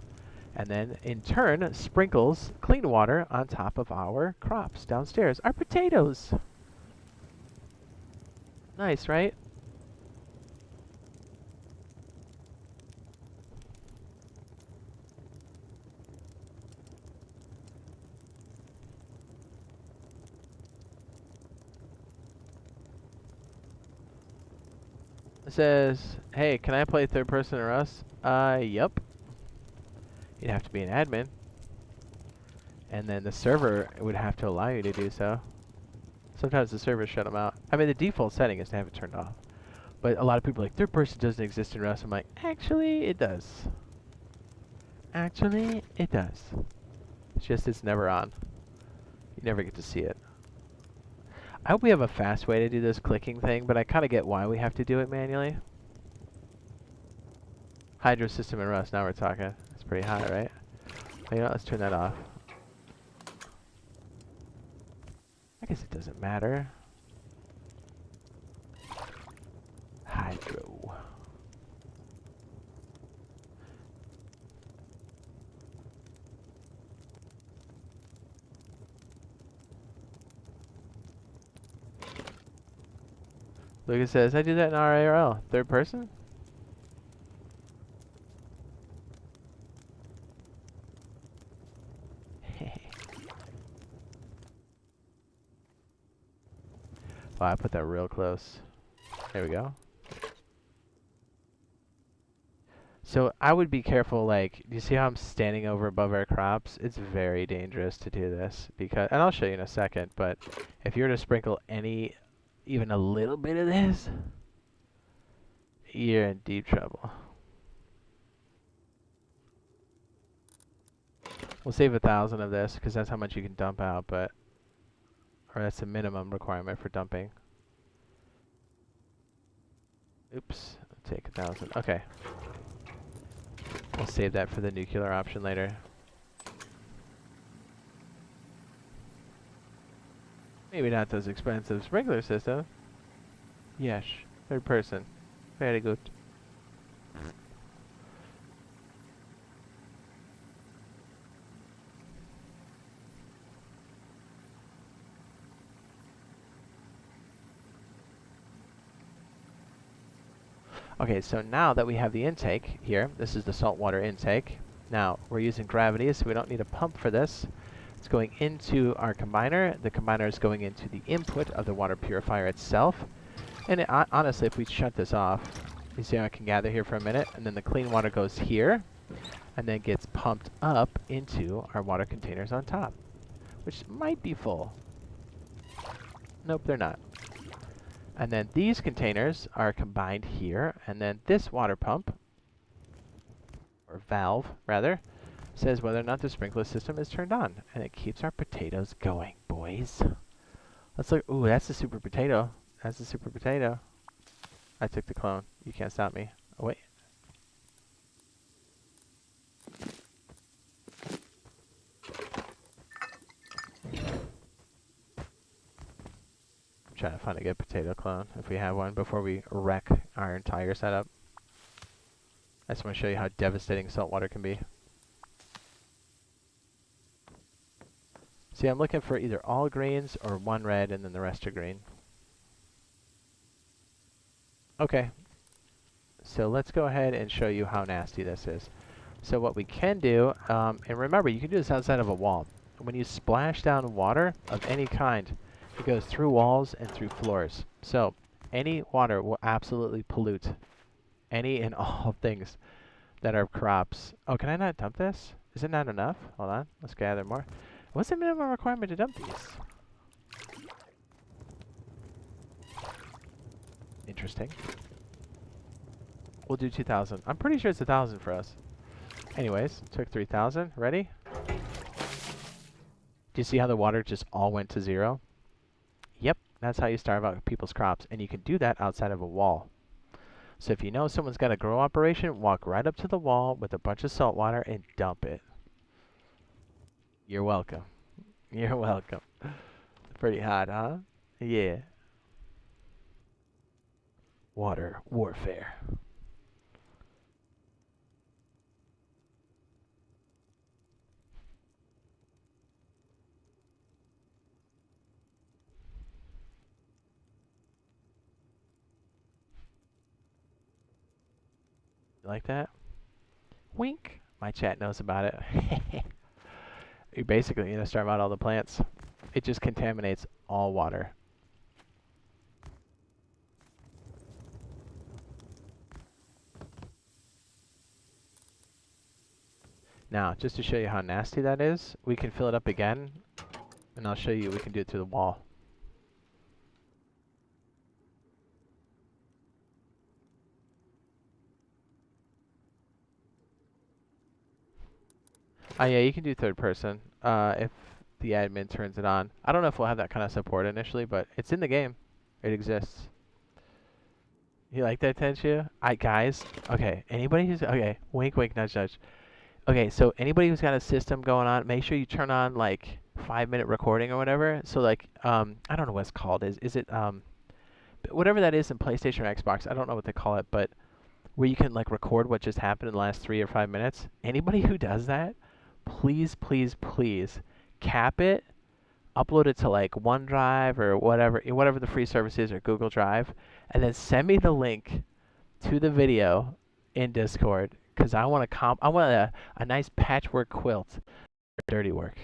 And then, in turn, sprinkles clean water on top of our crops downstairs. Our potatoes! Nice, right? It says, hey, can I play third person or us? Yep. You'd have to be an admin. And then the server would have to allow you to do so. Sometimes the servers shut them out. I mean, the default setting is to have it turned off. But a lot of people are like, third person doesn't exist in Rust. I'm like, actually, it does. Actually, it does. It's just it's never on. You never get to see it. I hope we have a fast way to do this clicking thing, but I kind of get why we have to do it manually. Hydro system in Rust, now we're talking. It's pretty hot, right? You know, let's turn that off. I guess it doesn't matter. Hydro. Lucas says, I do that in RARL. Third person? Wow, I put that real close. There we go. So I would be careful, like, do you see how I'm standing over above our crops? It's very dangerous to do this because, and I'll show you in a second, but if you were to sprinkle even a little bit of this, you're in deep trouble. We'll save 1,000 of this because that's how much you can dump out, or that's the minimum requirement for dumping. Oops, I'll take 1,000. Okay. We'll save that for the nuclear option later. Maybe not those expensive sprinkler systems. Yes. Third person. Very good. Okay, so now that we have the intake here, this is the saltwater intake. Now, we're using gravity, so we don't need a pump for this. It's going into our combiner. The combiner is going into the input of the water purifier itself. And honestly, if we shut this off, you see how I can gather here for a minute, and then the clean water goes here, and then gets pumped up into our water containers on top, which might be full. Nope, they're not. And then these containers are combined here, and then this water pump, or valve rather, says whether or not the sprinkler system is turned on, and it keeps our potatoes going, boys. Let's look. Ooh, that's the super potato. That's the super potato. I took the clone. You can't stop me. Oh, wait. I'm trying to find a good potato clone, if we have one, before we wreck our entire setup. I just want to show you how devastating saltwater can be. See, I'm looking for either all greens or one red and then the rest are green. Okay. So let's go ahead and show you how nasty this is. So what we can do, and remember, you can do this outside of a wall. When you splash down water of any kind, it goes through walls and through floors. So any water will absolutely pollute any and all things that are crops. Oh, can I not dump this? Is it not enough? Hold on, let's gather more. What's the minimum requirement to dump these? Interesting. We'll do 2,000. I'm pretty sure it's 1,000 for us. Anyways, took 3,000. Ready? Do you see how the water just all went to zero? Yep, that's how you starve out people's crops, and you can do that outside of a wall. So if you know someone's got a grow operation, walk right up to the wall with a bunch of salt water and dump it. You're welcome. You're welcome. Pretty hot, huh? Yeah. Water warfare. You like that? Wink. My chat knows about it. You basically, starve out all the plants. It just contaminates all water. Now, just to show you how nasty that is, we can fill it up again, and I'll show you we can do it through the wall. Oh yeah, you can do third person, if the admin turns it on. I don't know if we'll have that kind of support initially, but it's in the game. It exists. You like that, Tenshu? Guys, okay, anybody who's, okay, wink, wink, nudge, nudge. Okay, so anybody who's got a system going on, make sure you turn on, like, 5-minute recording or whatever. So, like, I don't know what it's called. Is it, whatever that is in PlayStation or Xbox, I don't know what they call it, but where you can, like, record what just happened in the last 3 or 5 minutes. Anybody who does that, please, please, please cap it, upload it to like OneDrive or whatever the free service is, or Google Drive, and then send me the link to the video in Discord, because I want a nice patchwork quilt for dirty work.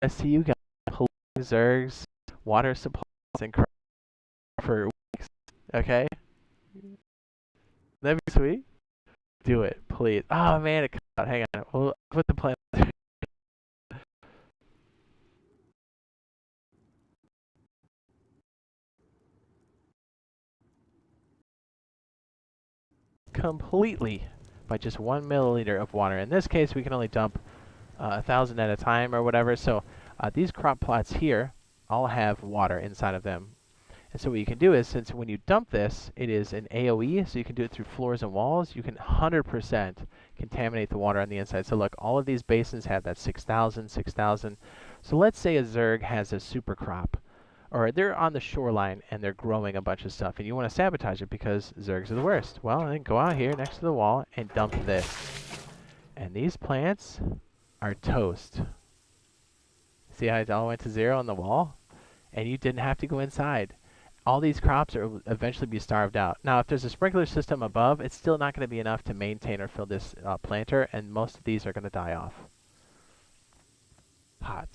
I see you guys pulling zergs, water supplies, and for weeks. Okay, that'd be sweet. Do it, please. Oh man, it cut out. Hang on. We'll put the plan. Completely by just 1 milliliter of water. In this case, we can only dump 1,000 at a time or whatever. So these crop plots here all have water inside of them. And so what you can do is, since when you dump this, it is an AOE, so you can do it through floors and walls, you can 100% contaminate the water on the inside. So look, all of these basins have that 6,000, 6,000. So let's say a Zerg has a super crop or they're on the shoreline and they're growing a bunch of stuff, and you want to sabotage it because zergs are the worst. Well, then go out here next to the wall and dump this. And these plants are toast. See how it all went to 0 on the wall? And you didn't have to go inside. All these crops will eventually be starved out. Now, if there's a sprinkler system above, it's still not going to be enough to maintain or fill this planter, and most of these are going to die off. Hot.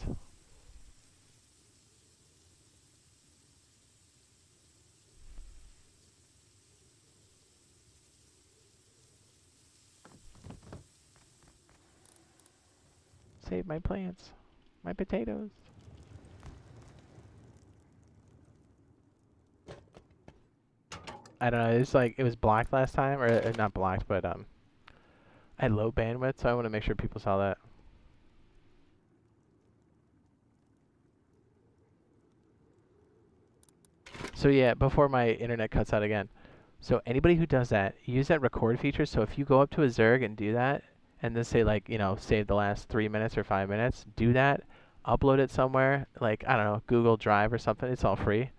Save my plants. My potatoes. I don't know, it's like, it was blocked last time, or not blocked, but I had low bandwidth, so I want to make sure people saw that. So yeah, before my internet cuts out again. So anybody who does that, use that record feature, so if you go up to a Zerg and do that, and then say like, you know, save the last 3 minutes or 5 minutes, do that, upload it somewhere, like, I don't know, Google Drive or something, it's all free.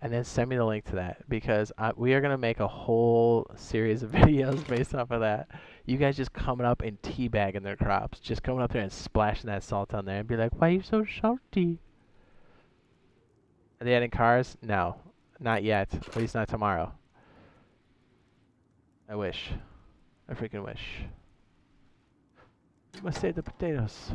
And then send me the link to that, because we are going to make a whole series of videos based off of that. You guys just coming up and teabagging their crops. Just coming up there and splashing that salt on there and be like, why are you so salty? Are they adding cars? No. Not yet. At least not tomorrow. I wish. I freaking wish. Must save the potatoes.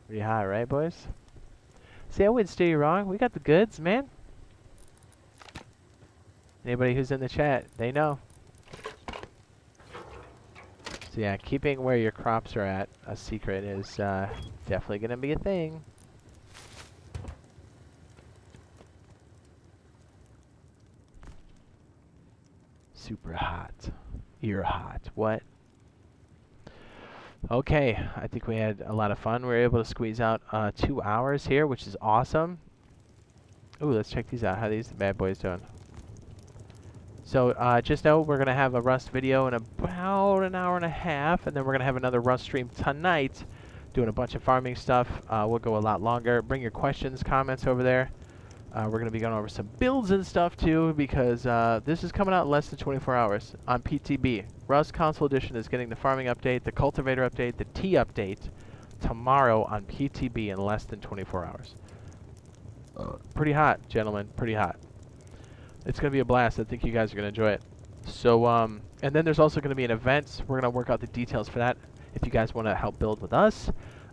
Pretty hot, right, boys? See, I wouldn't steer you wrong. We got the goods, man. Anybody who's in the chat, they know. So yeah, keeping where your crops are at a secret is definitely going to be a thing. Super hot. You're hot. What? Okay, I think we had a lot of fun. We were able to squeeze out 2 hours here, which is awesome. Ooh, let's check these out. How are these bad boys doing? So just know we're going to have a Rust video in about an hour and a half, and then we're going to have another Rust stream tonight doing a bunch of farming stuff. We'll go a lot longer. Bring your questions, comments over there. We're going to be going over some builds and stuff too, because this is coming out in less than 24 hours on PTB. Rust Console Edition is getting the farming update, the cultivator update, the tea update tomorrow on PTB in less than 24 hours. Pretty hot, gentlemen. Pretty hot. It's going to be a blast. I think you guys are going to enjoy it. So, and then there's also going to be an event. We're going to work out the details for that. If you guys want to help build with us,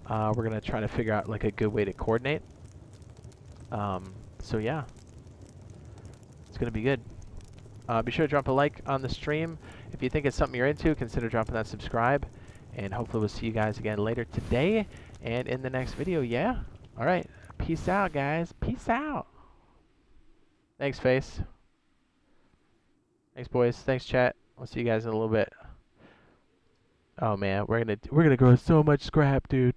we're going to try to figure out like a good way to coordinate. So yeah, it's going to be good. Be sure to drop a like on the stream. If you think it's something you're into, consider dropping that subscribe. And hopefully we'll see you guys again later today and in the next video, yeah? All right. Peace out, guys. Peace out. Thanks, Face. Thanks, boys. Thanks, chat. We'll see you guys in a little bit. Oh, man. We're gonna grow so much scrap, dude.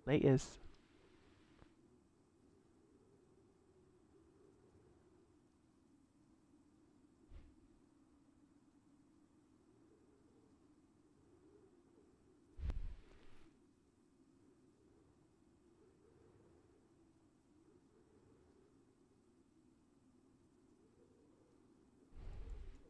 Latest.